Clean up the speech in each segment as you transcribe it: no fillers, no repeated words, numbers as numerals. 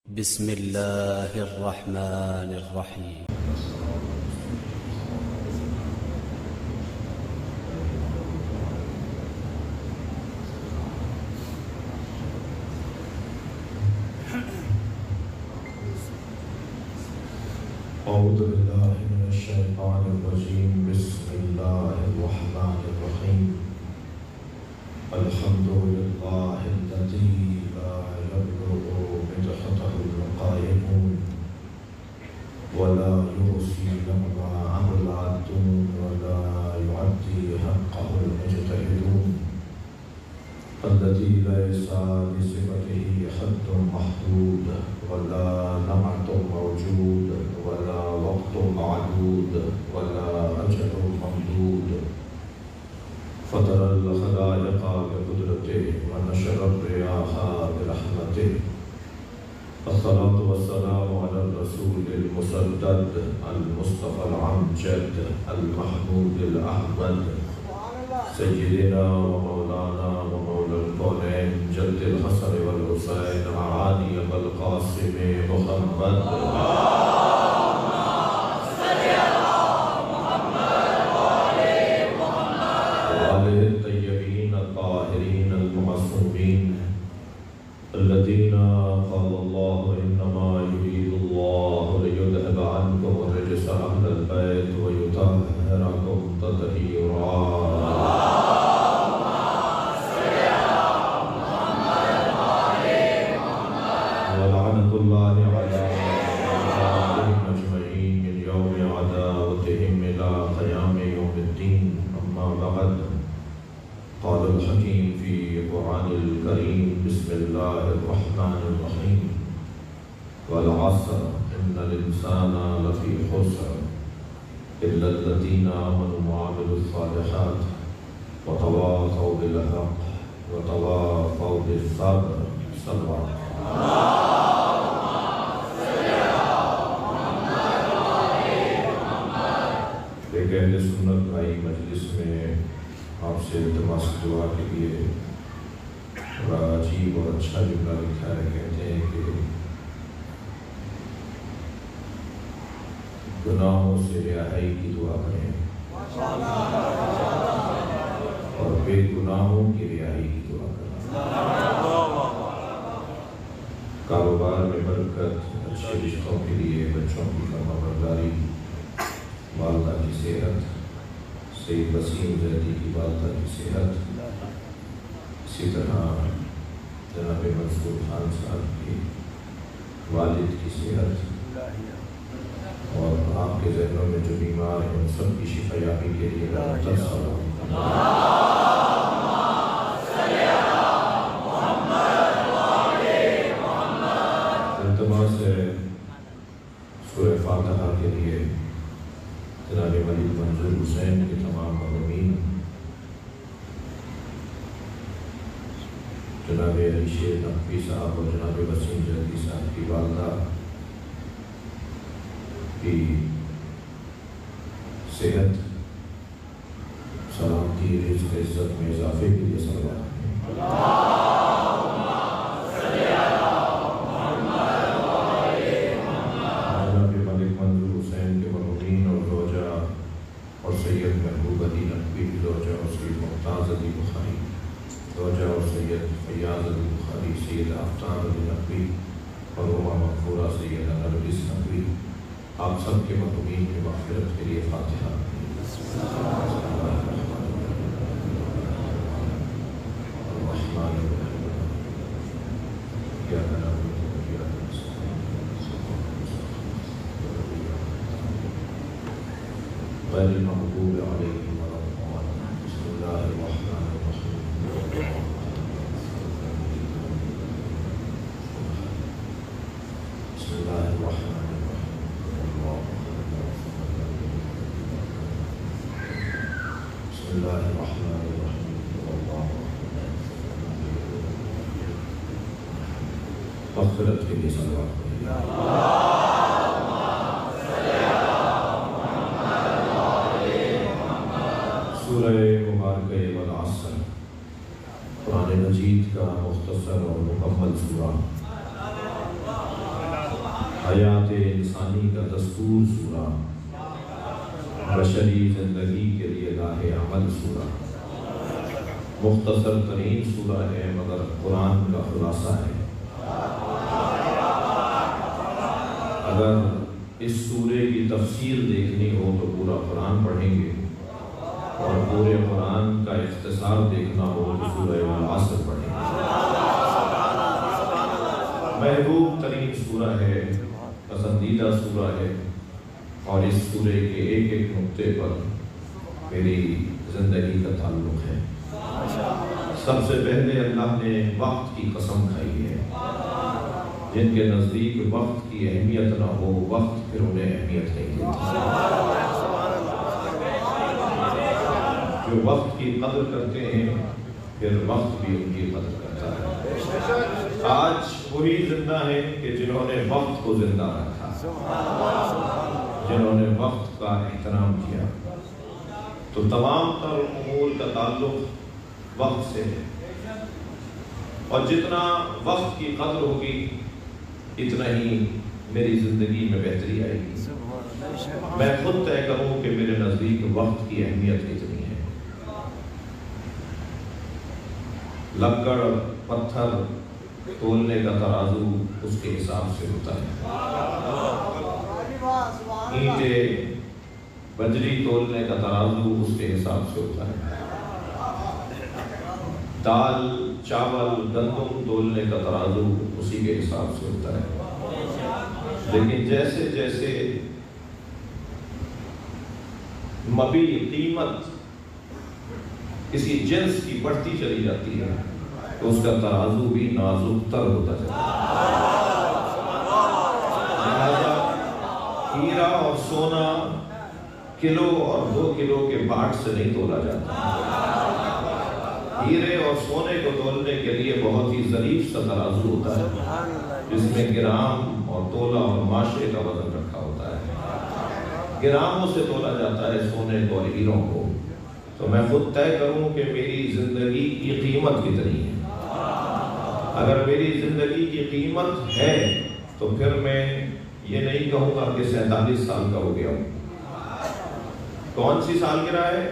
بسم الله الرحمن الرحيم. أعوذ بالله من الشيطان الرجيم. بسم الله الرحمن الرحيم. الحمد لله الذي لا يبلغ مدحته القائمون ولا يوصي لمعه العادون ولا يعدي حقه المجتهدون، الذي ليس لصفته حد محدود ولا نعت موجود ولا وقت معدود ولا أجل ممدود، فطر الخلائق بقدرته ونشر الرياح برحمته. الصلاة والسلام على الرسول المسدد المصطفى الأمجد المحمود الأحمد سيدنا ومولانا ومولى الكونين جد الحسن والحسين معالي أبا القاسم محمد وآله الطيبين الطاهرين المعصومين الذين قال الله إنما يريد الله ليذهب عنكم الرجس أهل البيت ويطهركم تطهيرا. ولعنة الله على أعدائهم أجمعين من يوم عداوتهم إلى قيام يوم الدين. أما بعد، قال الحكيم في القرآن الكريم: بسم الله الرحمن الرحيم. والعصر إن الإنسان لفي خسر إلا الذين آمنوا وعملوا الصالحات وتواصوا بالحق وتواصوا بالصبر. صلوا ایک اہل سنت بھائی مجلس میں آپ سے التماس دعا کے لیے بڑا عجیب اور اچھا جملہ لکھا ہے. کہتے ہیں کہ گناہوں سے رہائی کی دعا کریں اور بے گناہوں کی رہائی کی دعا کریں. کاروبار میں برکت، اچھے رشتوں کے لیے بچوں کی فرمانبرداری، والدہ کی صحت، سید وسیم زیدی کی والدہ کی صحت، اسی طرح جناب منصور خان صاحب کی والد کی صحت، اور آپ کے ذہنوں میں جو بیمار ہیں ان سب کی شفا یابی کے لیے التماس ہے سورہ فاتحہ کے لیے جناب ولید منظور حسین کے تمام مظلومین، جناب علی شیر نقوی صاحب اور جناب وسیم زیدی صاحب کی والدہ کی صحت، سلامتی، رزق، عزت میں اضافے کے لیے صلوات. جناب ملک منظور حسین کے مرحومین اور زوجہ اور سید محبوب علی نقوی کی زوجہ اور سید ممتاز علی بخاری زوجہ اور سید فیاض علی بخاری، سید آفتاب علی نقوی اور مرحومہ مغفورہ سید نرگس نقوی، آپ سب کے مرحومین کی مغفرت کے لیے فاتحہ. الرحمن الرحیم غیر المغضوب علیہم ولا الضالین. بسم اللہ الرحمن الرحیم. بسم اللہ الرحمن الرحیم. بسم اللہ الرحمن الرحیم. مغفرت کے لیے صلوات پڑھیں. سورہ مبارکہ والعصر قرآن مجید کا مختصر اور مکمل سورہ حیات انسانی کا دستور سورہ، بشری زندگی کے لیے راہ عمل سورہ، مختصر ترین سورہ ہے مگر قرآن کا خلاصہ ہے۔ اگر اس سورے کی تفسیر دیکھنی ہو تو پورا قرآن پڑھیں گے، اور پورے قرآن کا اختصار دیکھنا ہو تو سورہ العصر پڑھیں گے۔ محبوب ترین سورہ ہے، پسندیدہ سورہ ہے، اور اس سورے کے ایک ایک نقطے پر میری زندگی کا تعلق ہے۔ سب سے پہلے اللہ نے وقت کی قسم کھائی ہے۔ جن کے نزدیک وقت کی اہمیت نہ ہو، وقت پھر انہیں اہمیت نہیں دیتا۔ جو وقت کی قدر کرتے ہیں پھر وقت بھی ان کی قدر کرتا ہے۔ آج وہی زندہ ہیں کہ جنہوں نے وقت کو زندہ رکھا، جنہوں نے وقت کا احترام کیا۔ تو تمام تر امور کا تعلق وقت سے ہے، اور جتنا وقت کی قدر ہوگی اتنا ہی میری زندگی میں بہتری آئے گی۔ میں خود طے کروں کہ میرے نزدیک وقت کی اہمیت کتنی ہے۔ لکڑ پتھر تولنے کا ترازو اس کے حساب سے ہوتا ہے، اینٹیں بجری تولنے کا ترازو اس کے حساب سے ہوتا ہے، دال چاول گندم تولنے کا ترازو اسی کے حساب سے ہوتا ہے۔ لیکن جیسے جیسے مبی قیمت کسی جنس کی بڑھتی چلی جاتی ہے تو اس کا ترازو بھی نازک تر ہوتا جاتا ہے۔ لہذا ہیرا اور سونا کلو اور 2 کلو کے باٹ سے نہیں تولا جاتا۔ ہیرے اور سونے کو تولنے کے لیے بہت ہی ظریف سا ترازو ہوتا ہے، جس میں گرام اور تولا اور ماشے کا وزن رکھا ہوتا ہے۔ گراموں سے تولا جاتا ہے سونے کو اور ہیروں کو۔ تو میں خود طے کروں کہ میری زندگی کی قیمت کتنی ہے۔ اگر میری زندگی کی قیمت ہے تو پھر میں یہ نہیں کہوں گا کہ 47 سال کا ہو گیا ہوں۔ کون سی سالگرہ ہے؟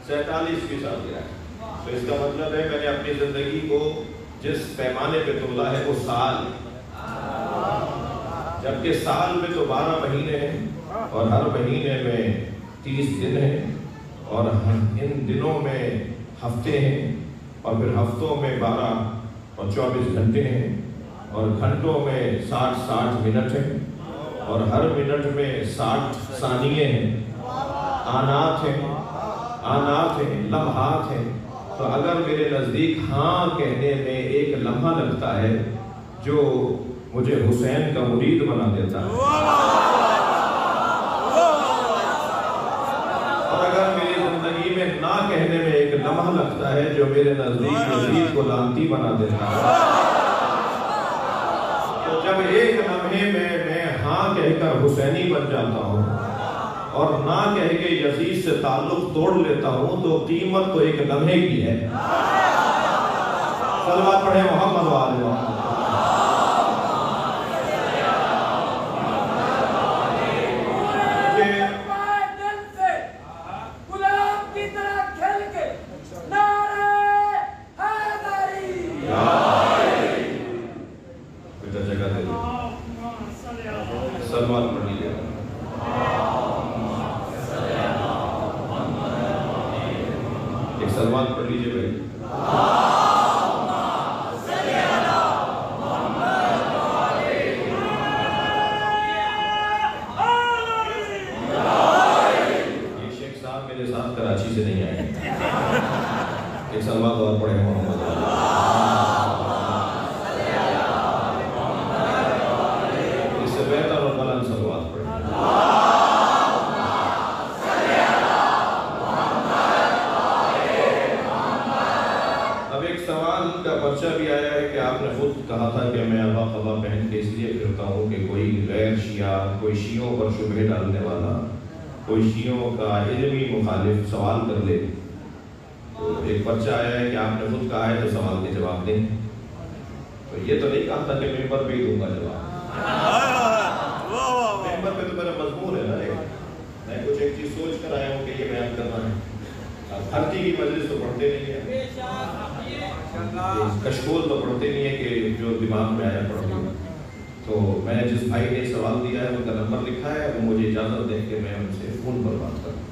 47ویں سالگرہ ہے۔ تو اس کا مطلب ہے میں نے اپنی زندگی کو جس پیمانے پہ تولا ہے وہ سال ہے، جبکہ سال میں تو 12 مہینے ہیں، اور ہر مہینے میں 30 دن ہیں، اور ان دنوں میں ہفتے ہیں، اور پھر ہفتوں میں 12 اور 24 گھنٹے ہیں، اور گھنٹوں میں 60 منٹ ہیں، اور ہر منٹ میں 60 ثانیے ہیں، آنات ہیں، لمحات ہیں۔ تو اگر میرے نزدیک ہاں کہنے میں ایک لمحہ لگتا ہے جو مجھے حسین کا مرید بنا دیتا ہے، اور اگر میری زندگی میں نہ کہنے میں ایک لمحہ لگتا ہے جو میرے نزدیک یزید کو لعنتی بنا دیتا ہے، تو جب ایک لمحے میں ہاں کہہ کر حسینی بن جاتا ہوں اور نہ کہہ کے یزید سے تعلق توڑ لیتا ہوں تو قیمت تو ایک لمحے کی ہے۔ صلوات پڑھیں محمد وآل محمد۔ جگہ دے دو، صلوات پڑھ لیجیے۔ سلمان پڑھ لیجئے بھائی۔ یہ شیخ صاحب میرے ساتھ کراچی سے نہیں آئے، ایک سلمان اور پڑھے محمد۔ اس سے بہتر اور بلند سلوات پڑھے۔ پرچہ بھی آیا ہے کہ آپ نے خود کہا تھا کہ میں ابا قبا پہن کے اس لیے پھرتا ہوں کہ کوئی غیر شیعہ، کوئی شیعوں پر شبہ ڈالنے والا، کوئی شیعوں کا علمی مخالف سوال کر لے۔ تو ایک پرچہ آیا ہے کہ آپ نے خود کہا ہے تو سوال کے جواب دیں۔ تو یہ تو نہیں کہا تھا کہ ممبر پہ ہی دوں گا جواب، سوچ کر آیا ہوں کہ یہ بیان کرنا ہے. بھرتی کی مجلس تو پڑھتے نہیں ہیں, کشکول تو پڑھتے نہیں ہیں کہ جو دماغ میں آیا پڑھ لوں. تو میں نے جس بھائی نے سوال دیا ہے ان کا نمبر لکھا ہے, وہ مجھے اجازت دیں کہ میں ان سے فون پر بات کروں.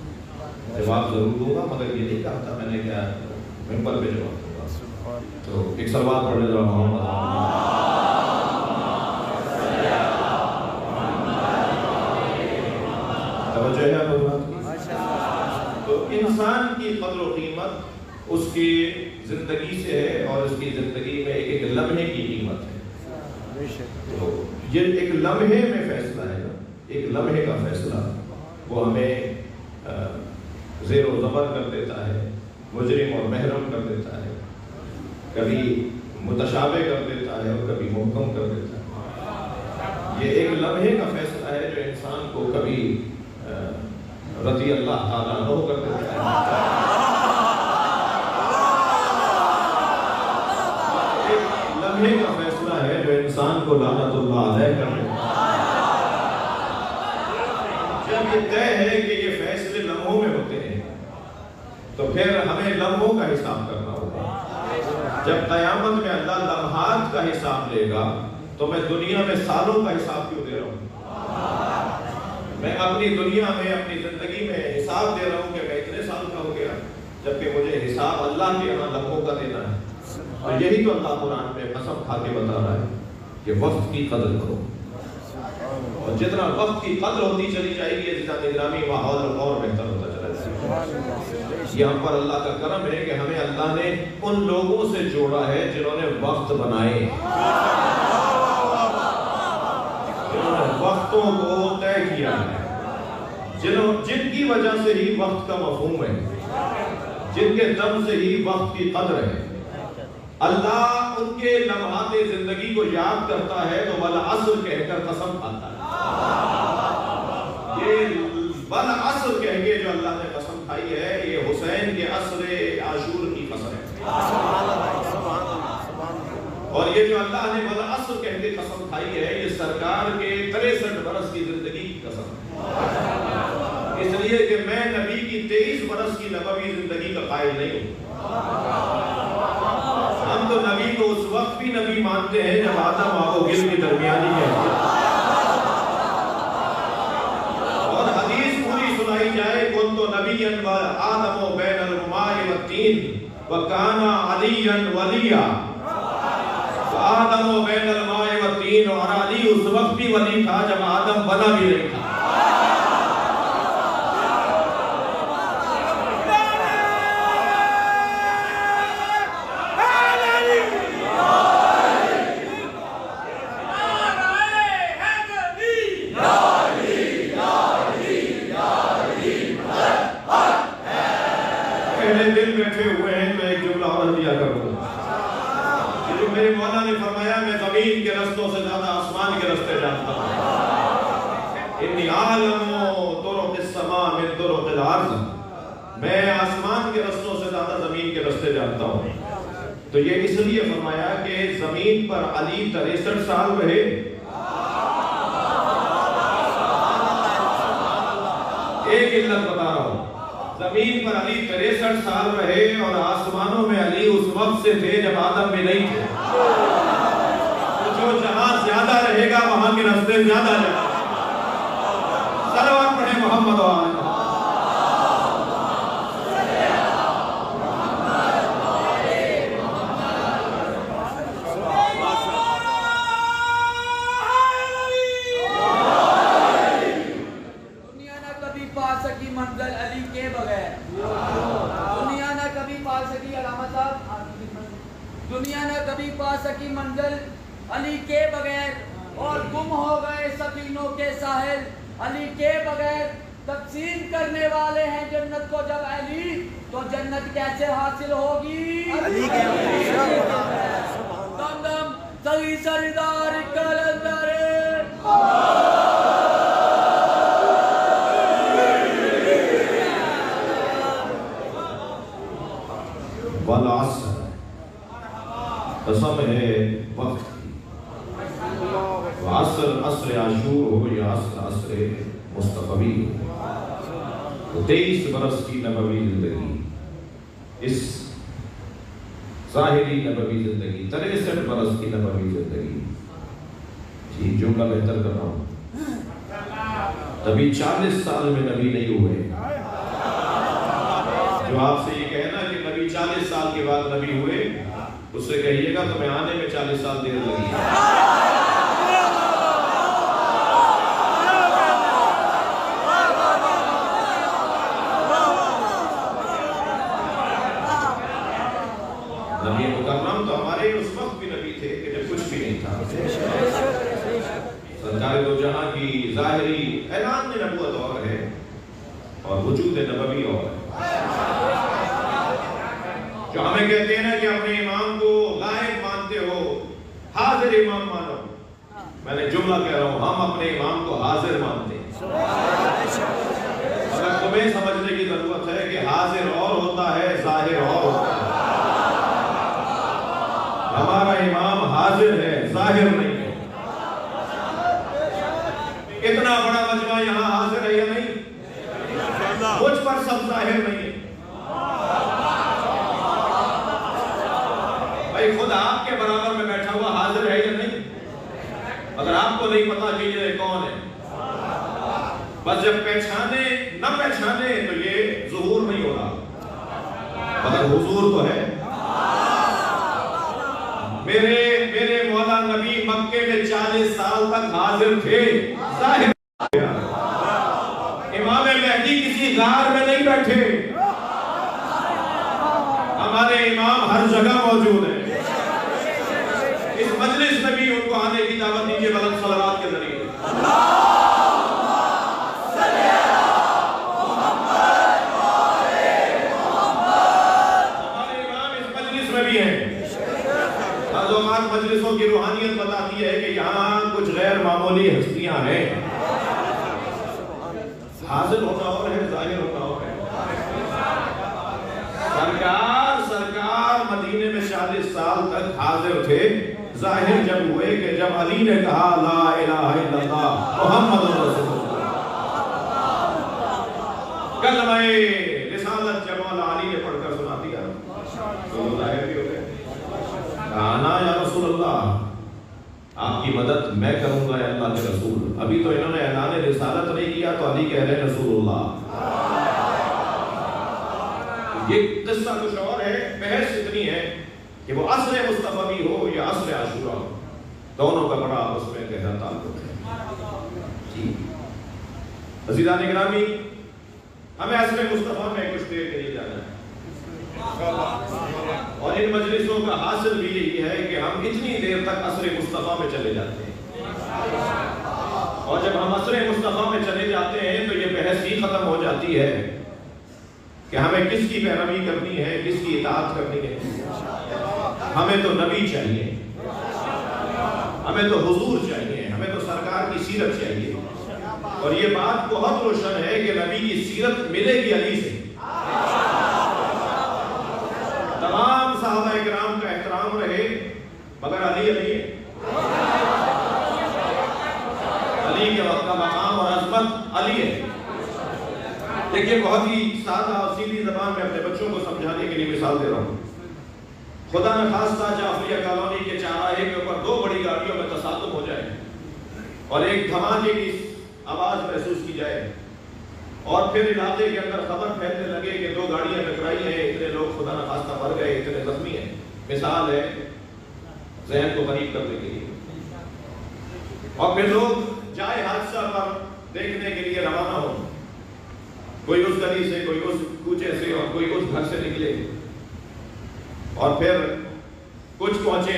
جواب ضرور دوں گا, مگر یہ نہیں کہا تھا میں نے کیا ممبر پہ جواب دوں گا. تو ایک سوال پڑھ لے ذرا. توجہ ہے آپ. تو انسان کی قدر و قیمت اس کی زندگی سے ہے, اور اس کی زندگی میں ایک لمحے کی قیمت ہے. تو یہ ایک لمحے میں فیصلہ ہے نا, ایک لمحے کا فیصلہ وہ ہمیں زیر و زبر کر دیتا ہے, مجرم اور محرم کر دیتا ہے, کبھی متشابہ کر دیتا ہے اور کبھی محکم کر دیتا ہے. یہ ایک لمحے کا فیصلہ ہے جو انسان کو کبھی رضی اللہ تعالیٰ عنہ کر دیتا ہے, ایک لمحے کا فیصلہ ہے جو انسان کو لعنت اللہ علیہ کر دیتا ہے. جب یہ طے ہے کہ یہ فیصلے لمحوں میں ہوتے ہیں تو پھر ہمیں لمحوں کا حساب کرنا ہوگا. جب قیامت میں اللہ لمحات کا حساب لے گا تو میں دنیا میں سالوں کا حساب کیوں دے رہا ہوں؟ میں اپنی دنیا میں اپنی زندگی میں حساب دے رہا ہوں کہ میں اتنے سال کا ہو گیا, جبکہ مجھے حساب اللہ کے یہاں لمحوں کا دینا ہے. اور یہی تو اللہ قرآن میں قسم کھا کے بتا رہا ہے کہ وقت کی قدر کرو, اور جتنا وقت کی قدر ہوتی چلی جائے گی جتنا نگرانی ماحول اور بہتر ہوتا چلا جائے گا. یہاں پر اللہ کا کرم ہے کہ ہمیں اللہ نے ان لوگوں سے جوڑا ہے جنہوں نے وقت بنائے, وقتوں کو طے کیا ہے, جن کی وجہ سے ہی وقت کا مفہوم ہے, جن کے دم سے ہی وقت کی قدر ہے. اللہ ان کے لمحات زندگی کو یاد کرتا ہے تو والعصر کہہ کر قسم کھاتا ہے. یہ والعصر کہہ کے جو اللہ نے قسم کھائی ہے یہ حسین کے عصر عاشور کی قسم ہے. اور یہ جو اللہ نے والعصر کہہ کے قسم کھائی ہے یہ سرکار کے 63 برس کی زندگی کی قسم ہے. اس لیے کہ میں نبی کی 23 برس کی نبوی زندگی کا قائل نہیں ہوں. ہم تو نبی کو اس وقت بھی نبی مانتے ہیں جب آدم آب و گل کی درمیانی ہے, اور حدیث پوری سنائی جائے کن تو نبی آدم و بین الماء والتین وکانا علی ولیہ. آدم و بین الماء والتین, اور علی اس وقت بھی ولی تھا جب آدم بنا بھی نہیں تھا. دل بیٹھے ہوئے ہیں تو ایک جملہ اور دیا کروں. جو میرے مولا نے فرمایا میں زمین کے رستوں سے زیادہ آسمان کے رستے جانتا ہوں. انی عالم طرق السماء من طرق الارض, میں آسمان کے رستوں سے زیادہ زمین کے رستے جانتا ہوں. تو یہ اس لیے فرمایا کہ زمین پر علی 63 سال رہے. ایک علت بتا رہا ہوں, زمین پر علی 63 سال رہے اور آسمانوں میں علی اس وقت سے تھے جب آدم بھی نہیں تھے. تو جو جہاں زیادہ رہے گا وہاں کے رستے زیادہ جائیں. صلوات پڑھیں محمد و آل محمد. دنیا نہ کبھی پا سکی منزل علی کے بغیر, اور گم ہو گئے سفینوں کے ساحل علی کے بغیر. تقسیم کرنے والے ہیں جنت کو جب علی, تو جنت کیسے حاصل ہوگی؟ علی کے بغیر. دم دم سری سردار کلندر والعصر, قسم ہے وقت کی. عصر عصر عاشور ہو یا عصر عصر مصطفی ہو, 23 برس کی نبوی زندگی، اس ظاہری نبوی زندگی، 63 برس کی نبوی زندگی، جی جملہ بہتر کر رہا ہوں، نبی 40 سال میں نبی نہیں ہوئے۔ جو آپ سے یہ کہنا کہ نبی 40 سال کے بعد نبی ہوئے، اس سے کہیے گا تمہیں آنے میں 40 سال دیر لگی ہے۔ نبی مکرم تو ہمارے اس وقت بھی نبی تھے کہ جب کچھ بھی نہیں تھا، سرکار دو جہاں کی ظاہری اعلان نبوت اور ہے اور وجود نبوی اور ہے۔ جو ہمیں کہتے ہیں نا کہ اپنے امام کو غائب مانتے ہو، حاضر امام مانو، میں نے جملہ کہہ رہا ہوں، ہم اپنے امام کو حاضر مانتے ہیں۔ اگر تمہیں سمجھنے کی ضرورت ہے کہ حاضر اور ہوتا ہے، ظاہر اور ہوتا ہے۔ ہمارا امام حاضر ہے، ظاہر نہیں ہے۔ اتنا بڑا مجمع یہاں حاضر ہے یا نہیں؟ مجھ پر سب ظاہر نہیں ہے۔ بھائی خود آپ کے برابر میں بیٹھا ہوا حاضر ہے یا نہیں؟ اگر آپ کو نہیں پتا کہ یہ کون ہے، بس جب پہچانے نہ پہچانے تو یہ ظہور نہیں ہو رہا، مگر حضور تو ہے۔ میرے مولا نبی مکے میں 40 سال تک حاضر تھے، ظاہر امام مہدی کسی غار میں نہیں بیٹھے، ہمارے امام ہر جگہ موجود ہیں۔ اس مجلس میں بھی ان کو آنے کی دعوت دیجیے بلند صلوات کے ذریعے۔ ہمارے امام اس مجلس میں بھی ہیں۔ مجلسوں کی روحانیت بتاتی ہے کہ یہاں کچھ غیر معمولی ہستیاں ہیں۔ حاضر ہونا اور ہے، ظاہر ہونا اور ہے۔ سرکار مدینے میں 40 سال تک حاضر تھے، ظاہر جب ہوئے کہ جب علی نے کہا لا الہ الا اللہ محمد رسول اللہ، کلمہ رسالت جب مولا علی نے پڑھ کر سنا دیا تو ظاہر بھی ہو گئے۔ کہانا یا رسول اللہ، آپ کی مدد میں کروں گا یا اللہ کے رسول۔ ابھی تو انہوں نے اعلان رسالت نہیں کیا تو علی کہہ رہے ہیں رسول اللہ۔ یہ قصہ کچھ اور ہے، بحث اتنی ہے کہ وہ عصر مصطفیٰ بھی ہو یا عصر عاشورہ ہو، دونوں کا بڑا آپس میں گہرا تعلق ہے۔ جی عزیزان گرامی، ہمیں عصر مصطفیٰ میں کچھ دیر کے لیے جانا ہے، اور ان مجلسوں کا حاصل بھی یہی ہے کہ ہم اتنی دیر تک عصر مصطفیٰ میں چلے جاتے ہیں، اور جب ہم عصر مصطفیٰ میں چلے جاتے ہیں تو یہ بحث ہی ختم ہو جاتی ہے کہ ہمیں کس کی پیروی کرنی ہے، کس کی اطاعت کرنی ہے۔ ہمیں تو نبی چاہیے، ہمیں تو حضور چاہیے، ہمیں تو سرکار کی سیرت چاہیے، اور یہ بات بہت روشن ہے کہ نبی کی سیرت ملے گی علی سے۔ تمام صحابہ کرام کا احترام رہے، مگر علی ہے، علی کے وقت کا مقام اور عظمت علی ہے۔ دیکھیے بہت ہی سادہ اور سیدھی زبان میں اپنے بچوں کو سمجھانے کے لیے مثال دے رہا ہوں۔ خدا نہ خواستہ جعفریہ کالونی کے چوراہے کے اوپر 2 بڑی گاڑیوں میں تصادم ہو جائے اور ایک دھماکے کی آواز محسوس کی جائے، اور پھر علاقے کے اندر خبر پھیلنے لگے کہ 2 گاڑیاں ٹکرائی ہیں، اتنے لوگ خدا نہ خواستہ مر گئے، اتنے زخمی ہیں۔ مثال ہے ذہن کو قریب کرنے کے لیے، اور پھر لوگ جائے حادثہ پر دیکھنے کے لیے روانہ ہوں، کوئی اس گلی سے، کوئی اس کوچے سے، اور کوئی اس گھر سے نکلے، اور پھر کچھ پہنچے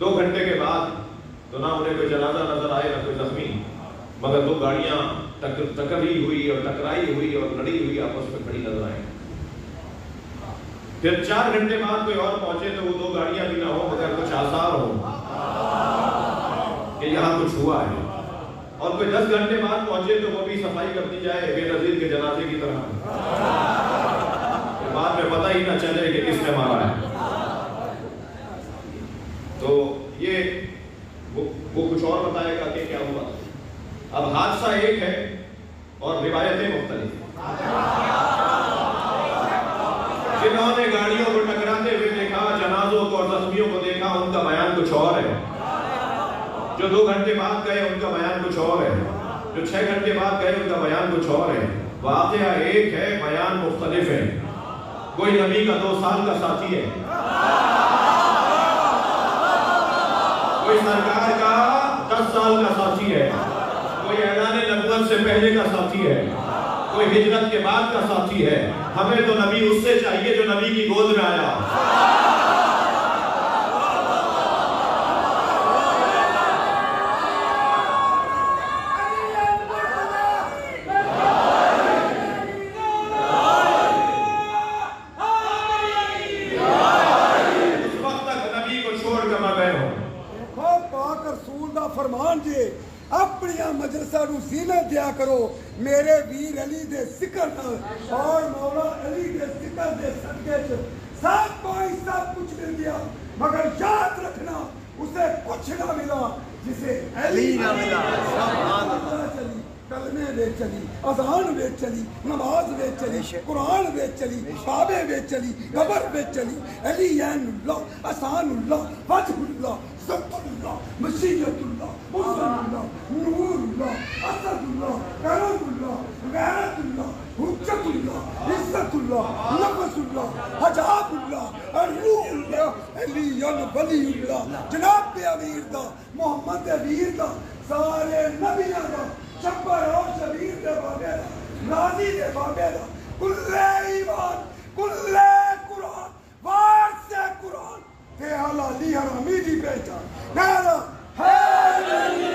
2 گھنٹے کے بعد تو نہ انہیں کوئی جنازہ نظر آئے نہ کوئی زخمی، مگر 2 گاڑیاں ٹکری ہوئی اور ٹکرائی ہوئی اور لڑی ہوئی آپس میں کھڑی نظر آئیں۔ پھر 4 گھنٹے بعد کوئی اور پہنچے تو وہ 2 گاڑیاں بھی نہ ہو مگر کچھ آثار ہوں کہ یہاں کچھ ہوا ہے، اور کوئی 10 گھنٹے بعد پہنچے تو وہ بھی صفائی کر دی جائے بے نظیر کے جنازے کی طرح، بعد میں پتہ ہی نہ چلے کہ کس نے مارا ہے۔ تو یہ وہ کچھ اور بتائے گا کہ کیا ہوا۔ اب حادثہ ایک ہے اور روایتیں مختلف ہیں۔ جنہوں نے گاڑیوں کو ٹکراتے ہوئے دیکھا، جنازوں کو اور زخمیوں کو دیکھا، ان کا بیان کچھ اور ہے. جو 2 گھنٹے بعد گئے ان کا بیان کچھ اور ہے. جو 6 گھنٹے بعد گئے ان کا بیان کچھ اور ہے. واقعہ ایک ہے، بیان مختلف ہے. کوئی نبی کا 2 سال کا ساتھی ہے، کوئی سرکار کا 10 سال کا ساتھی ہے، کوئی اعلان نبوت سے پہلے کا ساتھی ہے، کوئی ہجرت کے بعد کا ساتھی ہے. ہمیں تو نبی اس سے چاہیے جو نبی کی گود میں آیا. اس وقت تک نبی کو چھوڑ کر میں گئے ہوں. پاک رسول دا فرمان جے اپنی مجلسہ نو سینے دیا کرو میرے ویر علی دے ذکر نال اور مولا علی دے ذکر دے صدقے چ سب کو سب کچھ مل گیا، مگر یاد رکھنا اسے کچھ نہ ملا جسے علی نہ ملا. سبحان اللہ. چلی کلمے ویچ چلی، اذان ویچ چلی، نماز ویچ چلی، قرآن ویچ چلی، کعبے ویچ چلی، قبر ویچ چلی. علی عین اللہ، احسان اللہ، فتح اللہ، ذکر اللہ، مشیت اللہ، حسن اللہ، نور اللہ، اسد اللہ، کرم اللہ، غیرت اللہ، حجت اللہ، عزت اللہ، نفس اللہ، حجاب اللہ، روح اللہ، علی ولی اللہ. جناب امیر دا، محمد ویر دا، سارے نبیاں دا، شبر اور شبیر دے بابے دا، راضی دے بابے دا، کلے ایمان، کلے قرآن، وارث قرآن تے حلالی حرامی دی پہچان. نعرہ حیدری.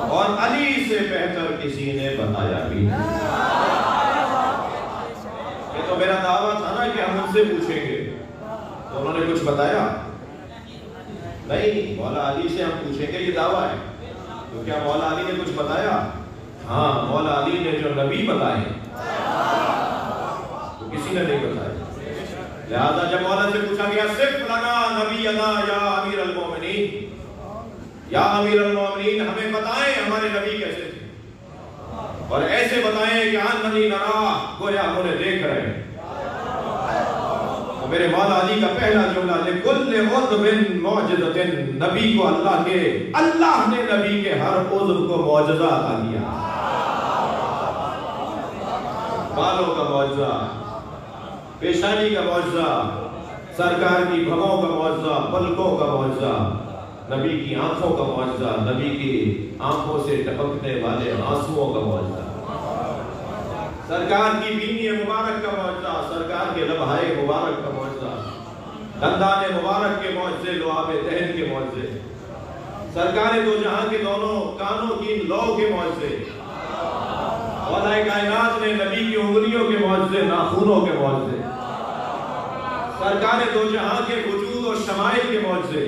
اور علی سے بہتر کسی نے بتایا بھی نہیں. یہ تو میرا دعویٰ تھا نا کہ ہم ان سے پوچھیں گے، تو انہوں نے کچھ بتایا نہیں. مولا علی سے ہم پوچھیں گے، یہ دعویٰ ہے. تو کیا مولا علی نے کچھ بتایا؟ ہاں، مولا علی نے جو نبی بتائے تو کسی نے نہیں بتایا. لہذا جب مولا سے پوچھا گیا صرف لنا نبینا یا امیر المومنین، یا امیر المومنین ہمیں بتائیں ہمارے نبی کیسے تھے، اور ایسے بتائیں کہ اننی نرا، گویا ہم انہیں دیکھ رہے ہیں. میرے مولا علی کا پہلا جملہ لِكُلِّ عُضْوٍ مُعْجِزَةٍ، نبی کو اللہ نے نبی کے ہر عضو کو معجزہ عطا کیا. بالوں کا معجزہ، پیشانی کا معجزہ، سرکار کی بھووں کا معجزہ، پلکوں کا معجزہ، نبی کی آنکھوں کا معجزہ، نبی کی آنکھوں سے ٹپکنے والے آنسوؤں کا معجزہ، سرکار کی بینی مبارک کا معجزہ، سرکار کے لبہائے مبارک کا معجزہ، دندان مبارک کے معجزے، لعاب دہن کے معجزے، سرکار دو جہاں کے دونوں کانوں کی لو کے معجزے، مولا کائنات نے نبی کی انگلیوں کے معجزے، ناخنوں کے معجزے، سرکار دو جہاں کے وجود اور شمائل کے معجزے.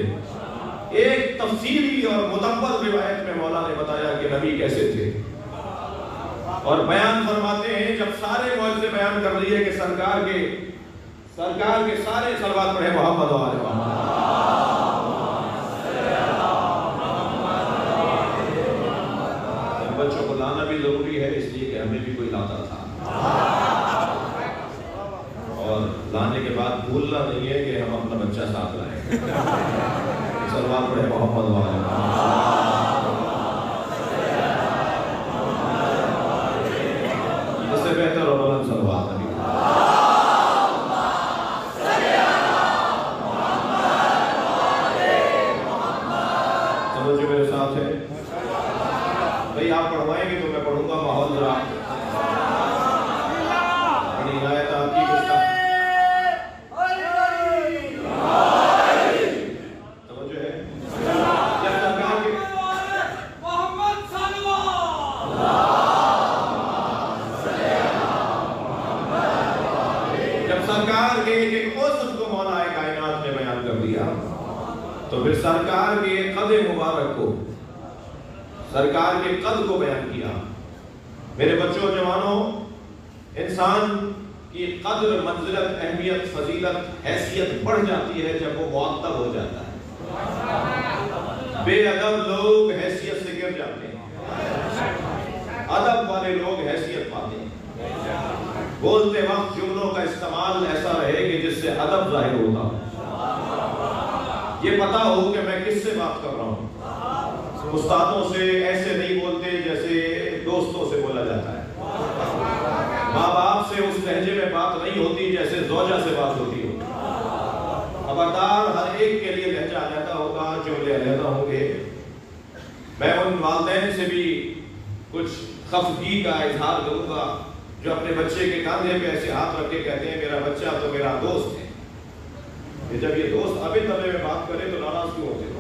ایک تفصیلی اور مدبر روایت میں مولا نے بتایا کہ نبی کیسے تھے، اور بیان فرماتے ہیں جب سارے معجزے بیان کر لیے کہ سرکار کے سارے صلوات پڑھے محمد و آل محمد. بچوں کو لانا بھی ضروری ہے، اس لیے کہ ہمیں بھی کوئی لاتا تھا، اور لانے کے بعد بھولنا نہیں ہے کہ ہم اپنا بچہ ساتھ لائیں. صلوات پڑھے محمد و آل محمد. اس سے بہتر اور بلند صلوات نہیں. سمجھے میرے ساتھ ہے بھئی؟ آپ پڑھوائیں گے تو میں پڑھوں گا. ماحول ذرا بڑی عنایت آپ کی کچھ تو پھر سرکار کے قد مبارک کو، سرکار کے قد کو بیان کیا. میرے بچوں جوانوں، انسان کی قدر، منزلت، اہمیت، فضیلت، حیثیت بڑھ جاتی ہے جب وہ معطل ہو جاتا ہے. بے ادب لوگ حیثیت سے گر جاتے ہیں، ادب والے لوگ حیثیت پاتے ہیں۔ بولتے وقت جملوں کا استعمال ایسا رہے کہ جس سے ادب ظاہر ہوتا ہو، یہ پتا ہو کہ میں کس سے بات کر رہا ہوں۔ استادوں سے ایسے نہیں بولتے جیسے دوستوں سے بولا جاتا ہے، ماں باپ سے اس لہجے میں بات نہیں ہوتی جیسے زوجہ سے بات ہوتی ہو۔ خبردار، ہر ایک کے لیے لہجہ علیحدہ ہوگا، جملے علیحدہ ہوں گے۔ میں ان والدین سے بھی کچھ خفگی کا اظہار کروں گا جو اپنے بچے کے کاندھے پہ ایسے ہاتھ رکھ کے کہتے ہیں میرا بچہ تو میرا دوست ہے۔ کہ جب یہ دوست ابے تبے میں بات کرے تو ناراض کیوں ہوتے ہیں؟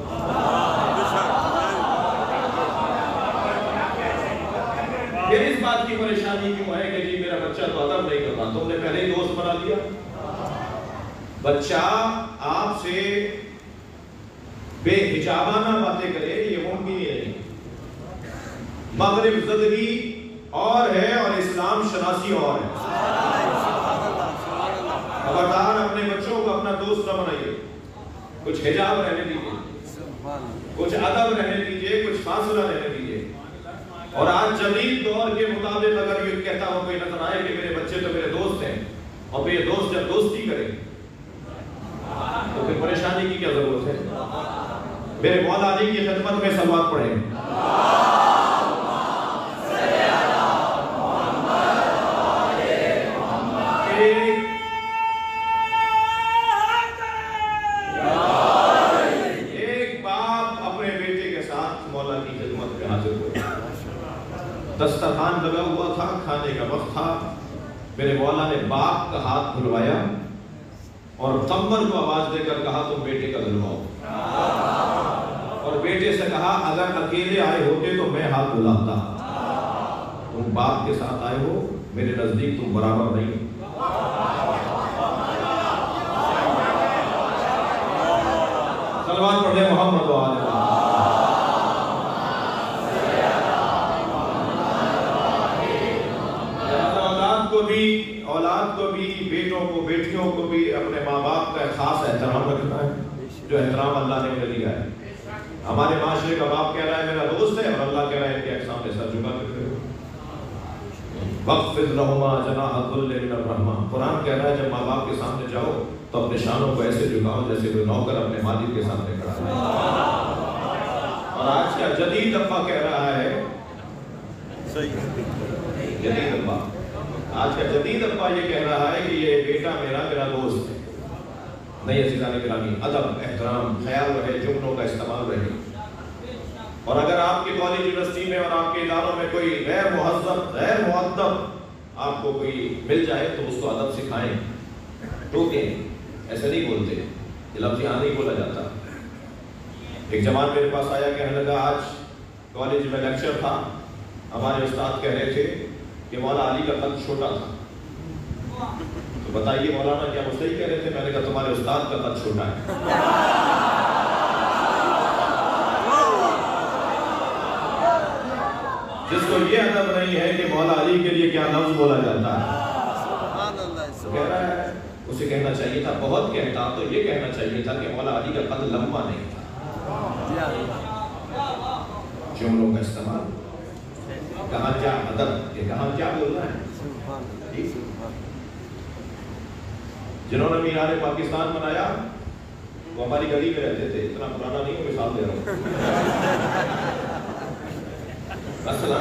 پھر اس بات کی پریشانی کیوں ہے کہ جی میرا بچہ تو ادب نہیں کرتا، تم نے پہلے ہی دوست بنا دیا۔ بچہ آپ سے بے حجابانہ باتیں کرے یہ ممکن ہی نہیں۔ مغرب زدگی اور ہے اور اسلام شناسی اور ہے۔ خبردار، اپنے بچوں کو اپنا دوست نہ بنائیے، کچھ حجاب رہنے دیجیے، کچھ ادب رہنے دیجیے، کچھ فاصلہ رہنے دیجیے۔ اور آج جدید دور کے مطابق اگر یہ کہتا ہوں کوئی نظر آئے کہ میرے بچے تو میرے دوست ہیں، اور پھر یہ دوست جب دوستی کرے تو پھر پریشانی کی کیا ضرورت ہے؟ میرے مولا علی کی خدمت میں صلوات پڑھیں۔ ایک باپ اپنے بیٹے کے ساتھ مولا کی خدمت میں حاضر ہوئے، دسترخوان لگا ہوا تھا، کھانے کا وقت تھا۔ میرے مولا نے باپ کا ہاتھ دھلوایا اور قمر کو آواز دے کر کہا تم بیٹے کا دھلواؤ، اور بیٹے سے کہا اگر اکیلے آئے ہوتے تو میں ہاتھ دھلاتا، تم باپ کے ساتھ آئے ہو، میرے نزدیک تم برابر نہیں۔ صلوات پڑھیں محمد و آل محمد۔ اولاد کو بھی بیٹوں کو بیٹیوں کو بھی اپنے ماں باپ کا خاص احترام رکھنا ہے، جو احترام اللہ نے انہیں دیا ہے۔ ہمارے معاشرے کا باپ کہہ رہا ہے میرا دوست ہے، اور اللہ کہہ رہا ہے ان کے سامنے سر جھکا کر کرو۔ وَخْفِضْ لَهُمَا جَنَاحَ الذُّلِّ مِنَ الرَّحْمَةِ، قرآن کہہ رہا ہے جب ماں باپ کے سامنے جاؤ تو اپنے شانوں کو ایسے جھکاؤ جیسے کوئی نوکر اپنے مالک کے سامنے کھڑا ہے۔ اور آج کا جدید ابا کہہ رہا ہے، جدید ابا، آج کا جدید ابا یہ کہہ رہا ہے کہ یہ بیٹا میرا دوست ہے۔ نہیں عزیزان گرامی، ادب، احترام، خیال رہے، جملوں کا استعمال رہے۔ اور اگر آپ کی کالج یونیورسٹی میں اور آپ کے اداروں میں کوئی غیر مہذب، غیر مؤدب آپ کو کوئی مل جائے تو اس کو ادب سکھائیں، ٹوکیں، ایسے نہیں بولتے، یہ لفظ یہاں نہیں بولا جاتا۔ ایک جوان میرے پاس آیا، کہنے لگا آج کالج میں لیکچر تھا، ہمارے استاد کہہ رہے تھے کہ مولا علی کا قد چھوٹا تھا، تو بتائیے مولانا کیا وہ صحیح کہہ رہے تھے؟ میں نے کہا تمہارے استاد کا قد چھوٹا ہے۔ جس کو یہ ادب نہیں ہے کہ مولا علی کے لیے کیا لفظ بولا جاتا ہے، کہہ رہا ہے اسے کہنا چاہیے تھا، بہت کہتا تو یہ کہنا چاہیے تھا کہ مولا علی کا قد لمبا نہیں تھا۔ جملوں کا استعمال، کہاں کیا ادب، یہ کہاں کیا بولنا ہے۔ جنہوں نے مینار پاکستان بنایا وہ ہماری گلی میں رہتے تھے، اتنا پرانا نہیں ہوں، مثال دے رہا ہوں۔ مثلا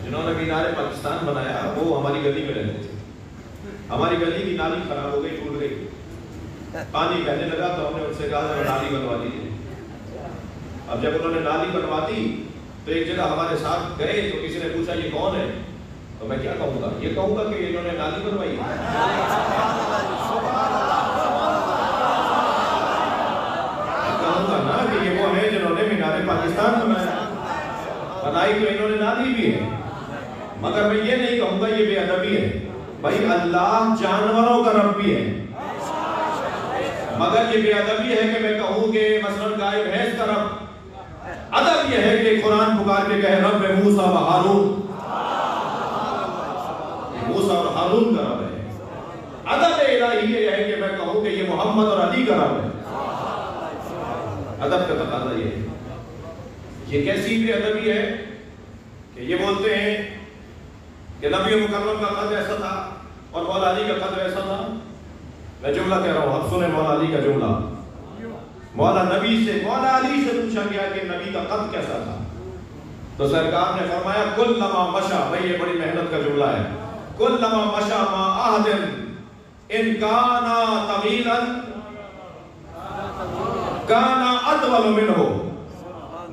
جنہوں نے مینار پاکستان بنایا وہ ہماری گلی میں رہتے تھے، ہماری گلی کی نالی خراب ہو گئی، ٹوٹ گئی، پانی بہنے لگا تو ہم نے ان سے کہا نالی بنوا دیجیے۔ اب جب انہوں نے نالی بنوا دی تو ایک جگہ ہمارے ساتھ گئے تو کسی نے پوچھا یہ کون ہے، تو میں کیا کہوں گا، یہ کہوں گا کہ انہوں نے نالی بنوائی ہے۔ کہوں گا نا کہ یہ وہ ہے جنہوں نے مینار پاکستان بنایا، بنائی تو انہوں نے نالی بھی ہے، مگر میں یہ نہیں کہوں گا یہ بے ادبی ہے۔ بھائی اللہ جانوروں کا رب بھی ہے، مگر یہ بے ادبی ہے کہ میں کہوں کہ مثلا گائے بھینس کا رب۔ ادب یہ ہے کہ قرآن پکار کے کہے رب موسیٰ و ہارون، موسیٰ اور ہارون کا رب ہے۔ ادب الہی یہ ہے کہ میں کہوں کہ یہ محمد اور علی کا رب ہے۔ ادب کا تقاضا یہ ہے۔ یہ کیسی بے ادبی ہے کہ یہ بولتے ہیں کہ نبی مکرم کا قد ایسا تھا اور مولا علی کا قد ایسا تھا. میں جملہ کہہ رہا ہوں، اب سنیں مولا علی کا جملہ. مولا علی سے پوچھا گیا کہ نبی کا قد کیسا تھا، تو سرکار نے فرمایا کلما مشا، بھائی یہ بڑی محنت کا جملہ ہے، کلما مشا ما احد ان کانا طویلا کانا اطول منہ.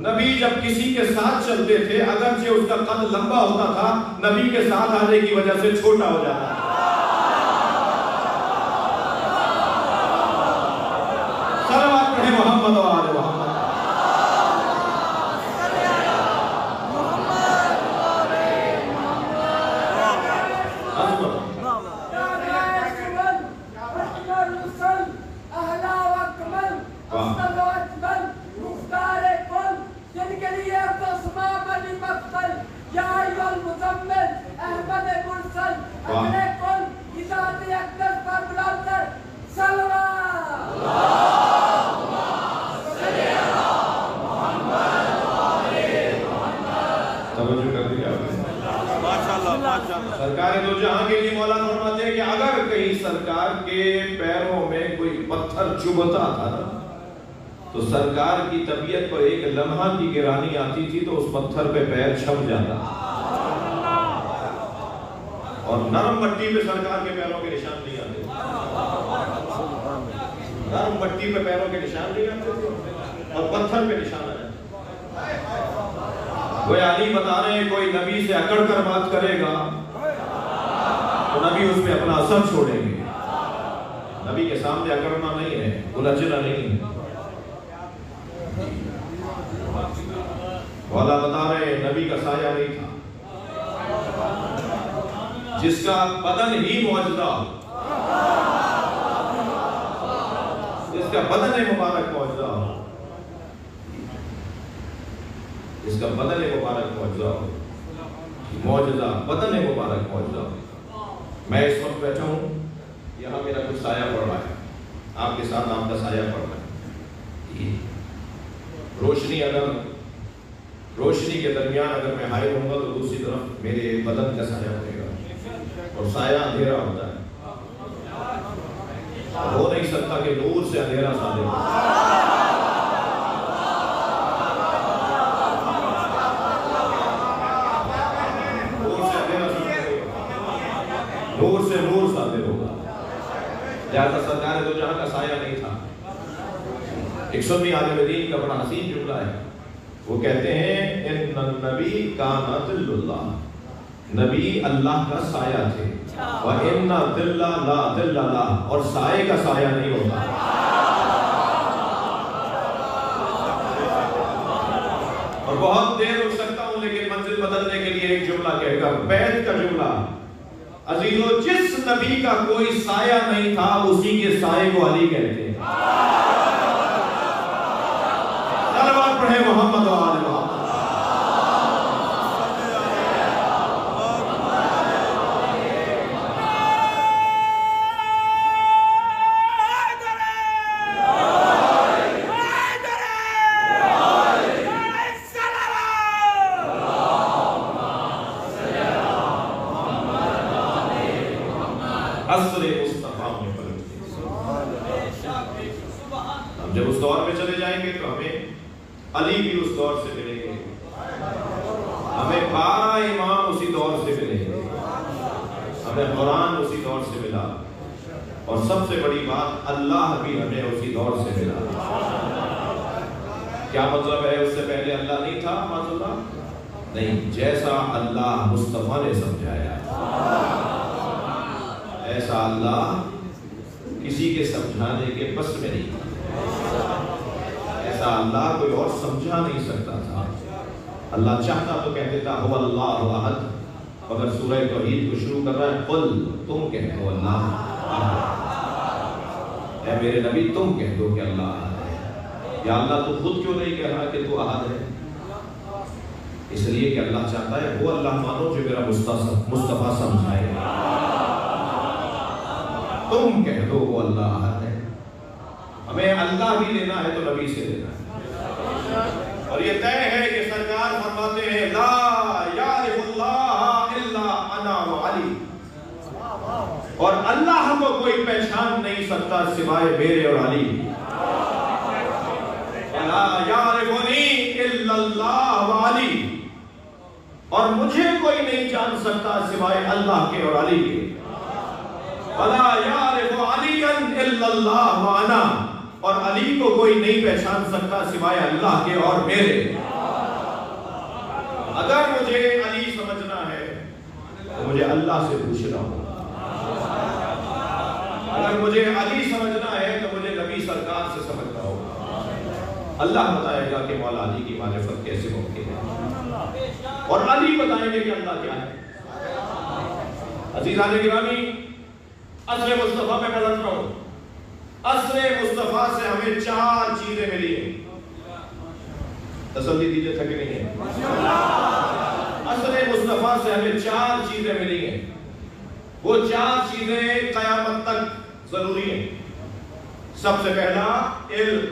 نبی جب کسی کے ساتھ چلتے تھے اگرچہ اس کا قد لمبا ہوتا تھا، نبی کے ساتھ آنے کی وجہ سے چھوٹا ہو جاتا تھا. صلوات پڑھیں محمد و آل محمد. سرکار دو جہاں کے لیے مولا فرماتے ہیں کہ اگر کہیں سرکار کے پیروں میں کوئی پتھر چبھتا تھا تو سرکار کی طبیعت پر ایک لمحہ کی گرانی آتی تھی تو اس پتھر پہ پیر چھپ جاتا، اور نرم مٹی پہ سرکار کے پیروں کے نشان نہیں آتے. نرم مٹی پہ پیروں کے نشان نہیں آتے اور پتھر پہ نشان آ جاتے. وہ علی بتا رہے ہیں کوئی نبی سے اکڑ کر بات کرے گا تو نبی اس پہ اپنا اثر چھوڑیں گے. نبی کے سامنے اکڑنا نہیں ہے، الجھنا نہیں ہے. مولا بتا رہے ہیں نبی کا سایہ نہیں تھا، جس کا بدن ہی معجزہ ہو، جس کا بدن مبارک معجزہ ہو، جس کا بدن مبارک معجزہ ہو، معجزہ بدن مبارک معجزہ ہو. میں اس وقت بیٹھا ہوں، یہاں میرا کچھ سایہ پڑ رہا ہے، آپ کے ساتھ آپ کا سایہ پڑ رہا ہے. روشنی کے درمیان اگر میں حائل ہوں گا تو دوسری طرف میرے بدن کا سایہ پڑے گا، اور سایہ اندھیرا ہوتا ہے. ہو نہیں سکتا کہ نور سے اندھیرا صادر ہو. نور سے نور صادر ہوگا. لہذا سرکار دو جہاں کا سایہ نہیں تھا. ایک سنی عالم دین کا بڑا حسین جملہ ہے، وہ کہتے ہیں ان النبی کان ظل اللہ، نبی اللہ کا سایہ تھے، وَإِنَّ ظِلَّ لَا ظِلَّ لَهُ، اور سائے کا سایہ نہیں ہوتا. اور بہت دیر رک سکتا ہوں لیکن منزل بدلنے کے لیے ایک جملہ کہہ کر، بیت کا جملہ. عزیزو جس نبی کا کوئی سایہ نہیں تھا اسی کے سائے کو علی کہتے ہیں. صلوات پڑھیں محمد و آل محمد. ہم جب اس دور میں چلے جائیں گے تو ہمیں علی بھی اس دور سے ملیں گے، ہمیں 12 امام اسی دور سے ملیں گے، ہمیں قرآن اسی دور سے ملا، اور سب سے بڑی بات اللہ بھی ہمیں اسی دور سے ملا. کیا مطلب ہے اس سے پہلے اللہ نہیں تھا؟ مطلب نہیں، جیسا اللہ مصطفیٰ نے سمجھایا ایسا اللہ کسی کے سمجھانے کے بس میں نہیں تھا. ایسا اللہ کوئی اور سمجھا نہیں سکتا تھا. اللہ چاہتا تو کہہ دیتا هو اللہ احد. اگر سورہ توحید کو شروع کر رہا ہے قل، تم کہہ دو اللہ احد. اے میرے نبی تم کہہ دو کہ اللہ احد ہے. یا اللہ تو خود کیوں نہیں کہہ رہا کہ تو احد ہے؟ اس لیے کہ اللہ چاہتا ہے وہ اللہ مانو جو میرا مصطفیٰ سمجھائے. تم کہہ دو وہ اللہ احد ہے. ہمیں اللہ بھی لینا ہے تو نبی سے لینا ہے. اور یہ طے ہے کہ سرکار فرماتے ہیں لا یعرف اللہ الا انا و علی، اور اللہ کو کوئی پہچان نہیں سکتا سوائے میرے اور علی۔ لا یعرفنی الا اللہ و علی، اور مجھے کوئی نہیں جان سکتا سوائے اللہ کے اور علی کے۔ ولا یعرف علیا الا اللہ و انا، اور علی کو کوئی نہیں پہچان سکتا سوائے اللہ کے اور میرے۔ اگر مجھے علی سمجھنا ہے تو مجھے اللہ سے پوچھنا ہوگا، اگر مجھے علی سمجھنا ہے تو مجھے نبی سرکار سے سمجھنا ہوگا۔ اللہ بتائے گا کہ مولا علی کی معرفت کیسے ممکن ہے، اور علی بتائیں گے کہ اللہ کیا ہے۔ عزیزان گرامی، عصر مصطفیٰ میں میں رہا ہوں، عصر مصطفیٰ سے ہمیں 4 چیزیں ملی ہیں۔ تسلی دیجئے تھا کہ نہیں ہے؟ عصر مصطفیٰ سے ہمیں 4 چیزیں ملی ہیں۔ وہ 4 چیزیں قیامت تک ضروری ہیں۔ سب سے پہلا علم،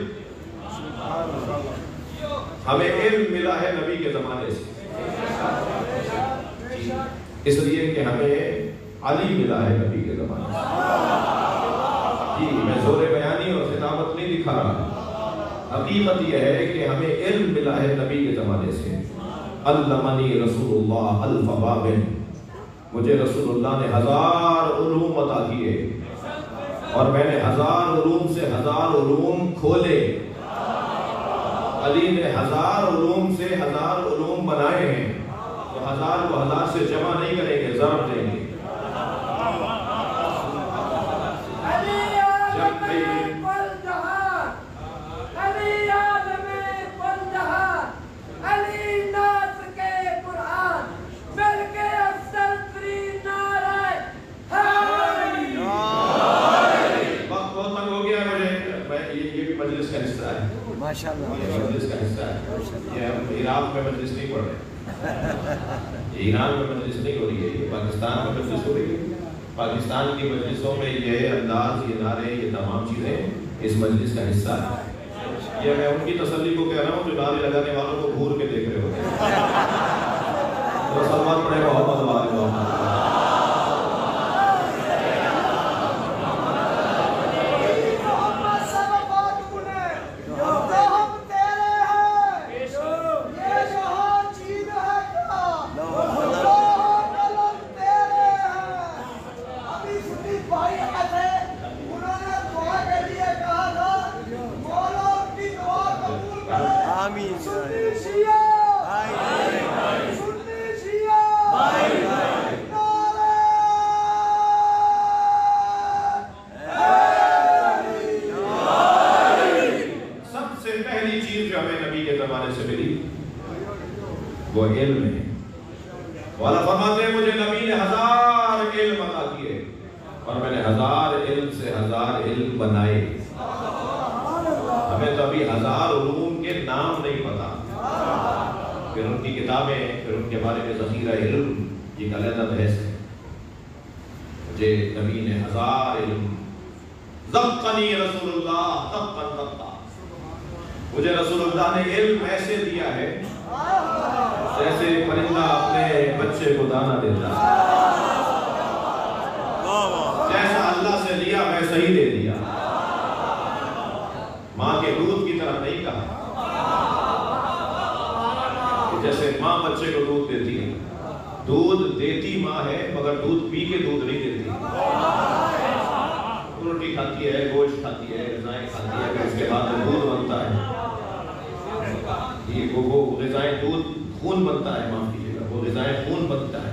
ہمیں علم ملا ہے نبی کے زمانے سے، اس لیے کہ ہمیں علی ملا ہے نبی کے زمانے سے۔ جی میں زور بیانی اور خطابت نہیں دکھا رہا، حقیقت یہ ہے کہ ہمیں علم ملا ہے نبی کے زمانے سے۔ علمنی رسول اللہ الف باب، مجھے رسول اللہ نے 1000 علوم عطا کیے، اور میں نے 1000 علوم سے 1000 علوم کھولے۔ علی نے 1000 علوم سے 1000 علوم بنائے ہیں، تو 1000 کو 1000 سے جمع نہیں کریں گے، ضرب دیں گے۔ مجلس کا حصہ ہے، یہ ہم عراق میں مجلس نہیں پڑھ رہے، ایران میں مجلس نہیں ہو رہی ہے، یہ پاکستان میں مجلس ہو رہی ہے۔ پاکستان کی مجلسوں میں یہ انداز، یہ نعرے، یہ تمام چیزیں اس مجلس کا حصہ ہے۔ یہ میں ان کی تسلی کو کہہ رہا ہوں جو نعرے لگانے والوں کو گھور کے دیکھ رہے ہوتے ہیں۔ تو سلمان پڑھے محمد والے محمد۔ وہ علم ہے۔ والا فرماتے ہیں مجھے نبی نے 1000 علم عطا کیے، اور میں نے 1000 علم سے 1000 علم بنائے۔ ہمیں تو ابھی 1000 علوم کے نام نہیں پتا، پھر ان کی کتابیں، پھر ان کے بارے میں ذخیرہ علم، یہ علیحدہ بحث ہے۔ مجھے نبی نے 1000 علم، ذقنی رسول اللہ ذقا ذقا، مجھے رسول اللہ نے علم ایسے دیا ہے جیسے پرندہ اپنے بچے کو دانا دیتا ہے، جیسا اللہ سے لیا ویسا ہی دے دیا، ماں کے دودھ کی طرح نہیں کہا۔ جیسے ماں بچے کو دودھ دیتی ہے، دودھ دیتی ماں ہے مگر دودھ پی کے دودھ نہیں دیتی، روٹی کھاتی ہے، گوشت کھاتی ہے، غذائیں کھاتی ہے، پھر اس کے بعد دودھ بنتا ہے، وہ غذائیں دودھ خون بنتا ہے، معاف کیجیے گا، وہ غذائیں خون بنتا ہے،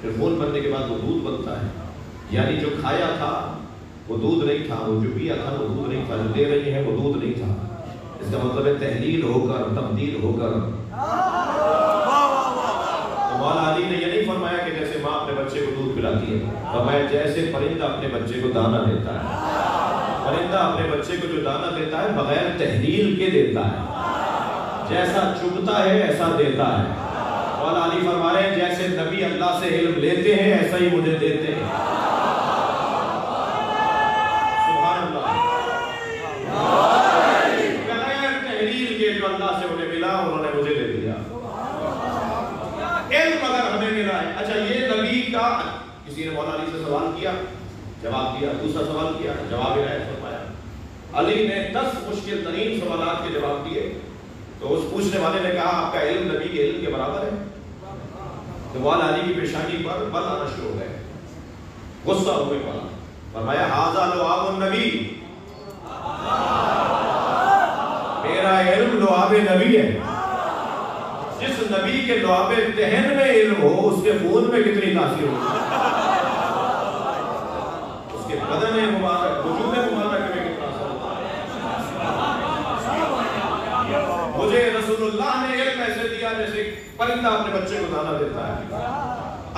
پھر خون بننے کے بعد وہ دودھ بنتا ہے۔ یعنی جو کھایا تھا وہ دودھ نہیں تھا، وہ جو پیا تھا وہ دودھ نہیں تھا، جو دے رہی ہے وہ دودھ نہیں تھا۔ اس کا مطلب ہے تحلیل ہو کر، تبدیل ہو کر۔ تو مولا علی نے یہ نہیں فرمایا کہ جیسے ماں اپنے بچے کو دودھ پلاتی ہے، فرمایا جیسے پرندہ اپنے بچے کو دانا دیتا ہے، پرندہ اپنے بچے کو جو دانا دیتا ہے بغیر تحلیل کے دیتا ہے، جیسا چگتا ہے ایسا دیتا ہے۔ مولا علی فرما رہے ہیں جیسے نبی اللہ سے علم لیتے ہیں ایسا ہی مجھے دیتے ہیں۔ سبحان اللہ، بغیر تحلیل کے جو اللہ سے انہیں ملا انہوں نے کسی نے مولا علی سے سوال کیا، جواب دیا، دوسرا سوال کیا، جواب عنایت فرمایا۔ علی نے 10 مشکل ترین سوالات کے جواب دیے تو اس پوچھنے والے نے کہا آپ کا علم نبی کے علم کے برابر ہے؟ تو مولا علی کی پیشانی پر بل آنا شروع ہو گئے، غصہ ہوئے مولا، فرمایا ھذا لعاب النبی، میرا علم لعاب نبی ہے۔ جس نبی کے لعاب دہن میں علم ہو اس کے خون میں کتنی تاثیر ہوگی، اس کے بدن مبارک، وجود مبارک میں کتنا اثر ہوتا ہے۔ مجھے رسول اللہ نے علم ایسے دیا جیسے پرندہ اپنے بچے کو دانا دیتا ہے۔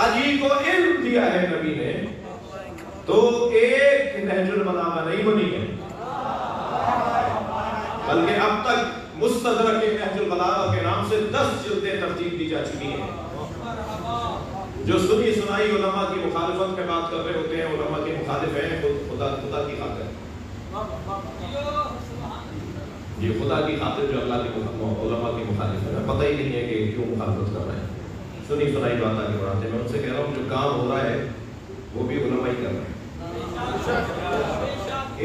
علی کو علم دیا ہے نبی نے تو ایک نہج البلاغہ نہیں بنی ہے، بلکہ اب تک مستدرک نہج البلاغہ کے نام سے 10 جلدیں ترتیب دی جا چکی ہیں۔ جو سنی سنائی علماء کی مخالفت میں بات کر رہے ہوتے ہیں، علماء کے مخالف ہیں، خدا کی خاطر، یہ خدا کی خاطر جو اللہ کے علماء کی مخالف ہے، پتہ ہی نہیں ہے کہ کیوں مخالفت کر رہے ہیں، سنی سنائی بات آگے بڑھاتے ہیں۔ میں ان سے کہہ رہا ہوں جو کام ہو رہا ہے وہ بھی علماء ہی کر رہے ہیں۔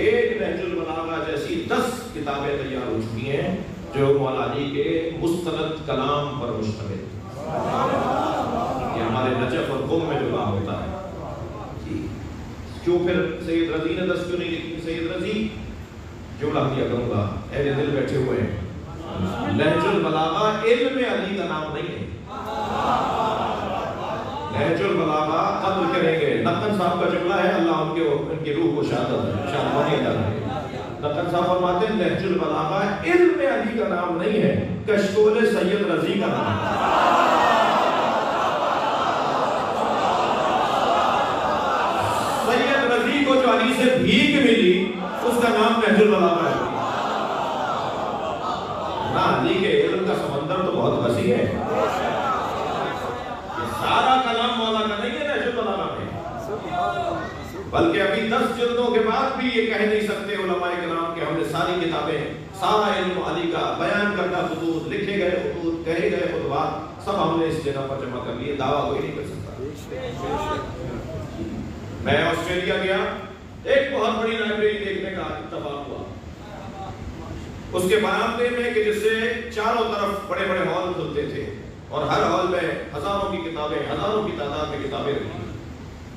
ایک نہج البلاغہ جیسی 10 کتابیں تیار ہو چکی ہیں جو مولا علی کے مستند کلام پر مشتمل ہے۔ یہ ہمارے نجف اور قم میں جو کام ہوتا ہے، کیوں پھر سید رضی نے 10 کیوں نہیں لکھی؟ سید رضی جملہ دیا کروں گا، اہل دل بیٹھے ہوئے ہیں، نہج البلاغہ علم علی کا نام نہیں ہے۔ نہج البلاغہ قدر کریں گے، نقن صاحب کا جملہ ہے، اللہ ان کی روح کو شادمانی عطا کرے۔ نقن صاحب فرماتے ہیں نہج البلاغہ علم علی کا نام نہیں ہے، کشکول سید رضی کا نام ہے۔ سید رضی کو جو علی سے بھیک ملی اس کا نام نہج البلاغہ ہے۔ علی کے علم کا سمندر تو بہت وسیع ہے، سارا کلام مولا کا نہیں ہے نہج البلاغہ میں، بلکہ ابھی 10 جلدوں کے بعد بھی یہ کہہ نہیں سکتے علماء کرام کہ ہم نے ساری کتابیں، سارا علم علی کا بیان کردہ خطوط، لکھے گئے خطوط، کہے گئے خطبات سب ہم نے اس جگہ پر جمع کر لیے، دعویٰ کوئی نہیں کر سکتا۔ میں آسٹریلیا گیا، ایک بہت بڑی لائبریری دیکھنے کا اتفاق ہوا، اس کے برآمدے میں کہ جس سے چاروں طرف بڑے بڑے ہال کھلتے تھے اور ہر ہال میں ہزاروں کی کتابیں، ہزاروں کی تعداد میں کتابیں رکھی،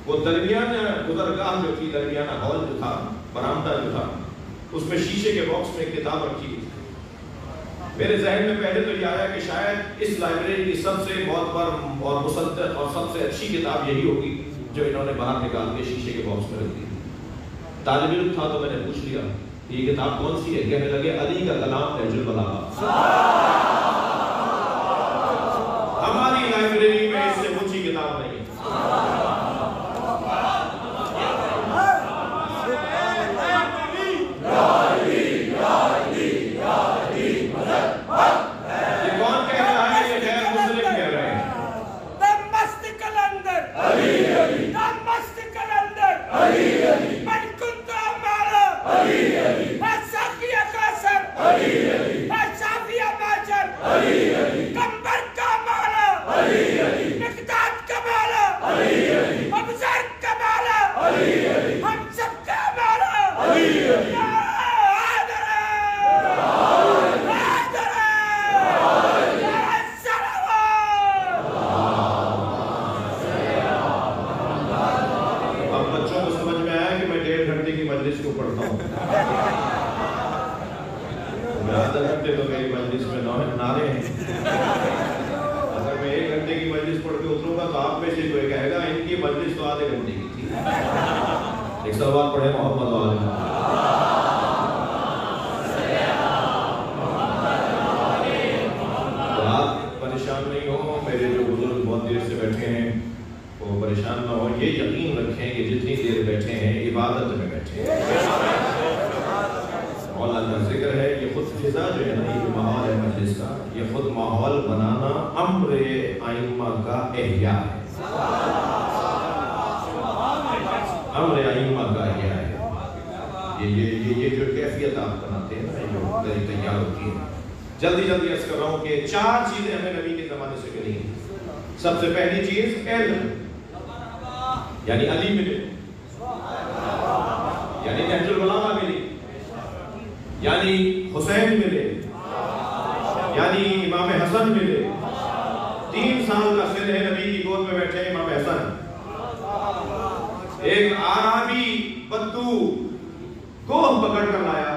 وہ درمیانہ گزرگاہ جو تھی، درمیانہ ہال جو تھا، برآمدہ جو تھا، اس میں شیشے کے باکس میں ایک کتاب رکھی تھی۔ میرے ذہن میں پہلے تو یہ آیا کہ شاید اس لائبریری کی سب سے معتبر اور مصدق اور سب سے اچھی کتاب یہی ہوگی جو انہوں نے باہر نکال کے شیشے کے باکس میں رکھ دی۔ طالب علم تھا تو میں نے پوچھ لیا یہ کتاب کون سی ہے؟ کہنے لگے علی کا کلام نہج البلاغہ۔ ہماری لائبریری میں اس سے اونچی کتاب نہیں ہے۔ یہ کون کہہ رہا ہے؟ یہ غیر مسلم کہہ رہے ہیں۔ دمشق کلندر علی علی، دمشق کلندر علی علی، من کنت امارا علی علی، صافیہ قاسم علی علی، صافیہ ماجر علی علی، کمبر کمالا علی علی، مقداد کمالا علی علی، ابزر کمالا علی علی، ہم سب کمالا علی علی۔ مجلس کو پڑھتا ہوں، آدھا گھنٹے تو میری مجلس میں نعرے ہیں، اگر میں 1 گھنٹے کی مجلس پڑھ کے اتروں گا تو آپ میں سے کوئی کہے گا ان کی مجلس تو آدھے گھنٹے کی تھی۔ ایک سلوات پڑھے محمد علیہ۔ تو آپ پریشان نہیں ہو، میرے جو بزرگ بہت دیر سے بیٹھے ہیں وہ پریشان نہ ہو، یہ یقین رکھیں کہ جتنی دیر بیٹھے ہیں عبادت میں بیٹھے ہیں۔ مولا کا ذکر ہے، یہ خود فضا جو ہے نا، یہ ماحول ہے مجلس کا، یہ خود ماحول بنانا امر ائمہ کا احیاء ہے، امر ائمہ کا احیاء ہے۔ یہ جو کیفیت آپ بناتے ہیں نا، جو تیار ہوتی ہے۔ جلدی عرض کر رہا ہوں کہ 4 چیزیں ہمیں نبی کے زمانے سے ملی ہیں۔ سب سے پہلی چیز علم، یعنی علی ملے، یعنی نہج البلاغہ ملی، یعنی حسین ملے، یعنی امام حسن ملے۔ 3 سال کا سن ہے، نبی کی گود میں بیٹھے امام حسن۔ ایک آرابی بدو گوہ پکڑ کر لایا،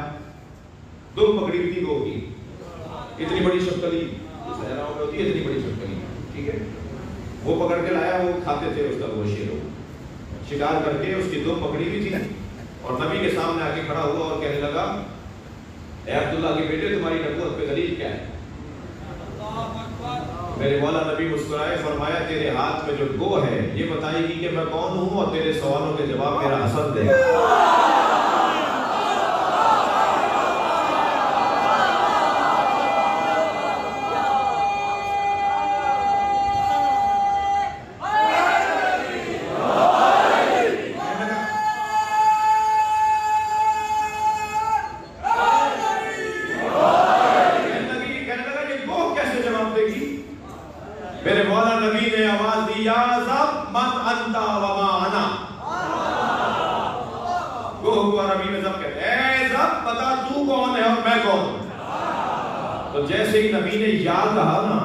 2 پکڑی تھی گوہ کی، اتنی بڑی شپکلی، صحراؤں میں ہوتی ہے اتنی بڑی شپکلی، ٹھیک ہے، وہ پکڑ کے لایا، وہ کھاتے تھے اس کا گوشت، لوگ شکار کر کے، اس کی 2 پکڑی بھی تھی، اور نبی کے سامنے آ کے کھڑا ہوا اور کہنے لگا، اے عبداللہ کے بیٹے تمہاری نبوت پہ دلیل کیا ہے؟ میرے مولا نبی مسکرائے، فرمایا تیرے ہاتھ میں جو گو ہے یہ بتائے گی کہ میں کون ہوں، اور تیرے سوالوں کے جواب میرا حسن دے گا۔ میرے مولا نبی نے آواز دی، یا زب من انتا وما انا۔ گوہ کو عربی میں زب کہتے ہیں، اے زب بتا تو کون ہے اور میں کون ہوں۔ تو جیسے ہی نبی نے یا کہا نا،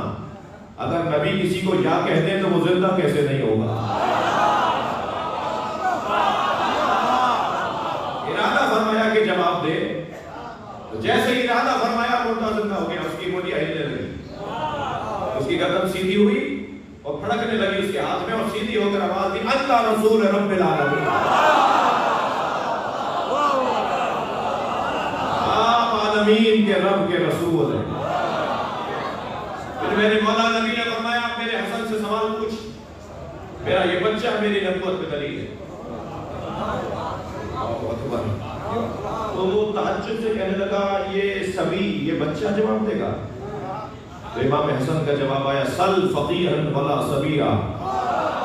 اگر نبی کسی کو یا کہتے ہیں تو وہ زندہ کیسے نہیں ہوگا؟ ارادہ فرمایا کہ جواب دے، تو جیسے ہی ارادہ فرمایا مردہ زندہ ہو گیا، اس کی موٹی ہلنے لگی، اس کی گردن سیدھی ہوئی اور پھڑکنے لگی اس کے ہاتھ میں، اور سیدھی ہو کر آواز دی، انت رسول رب العالمین، آپ عالمین کے رب کے رسول ہیں۔ پھر میرے مولا نبی نے فرمایا، میرے حسن سے سوال پوچھ، میرا یہ بچہ میری نبوت پہ دلیل ہے۔ تو وہ تعجب سے کہنے لگا، یہ سبی، یہ بچہ جواب دے گا؟ تو امام حسن کا جواب آیا، سل فقیہن ولا صبیہ،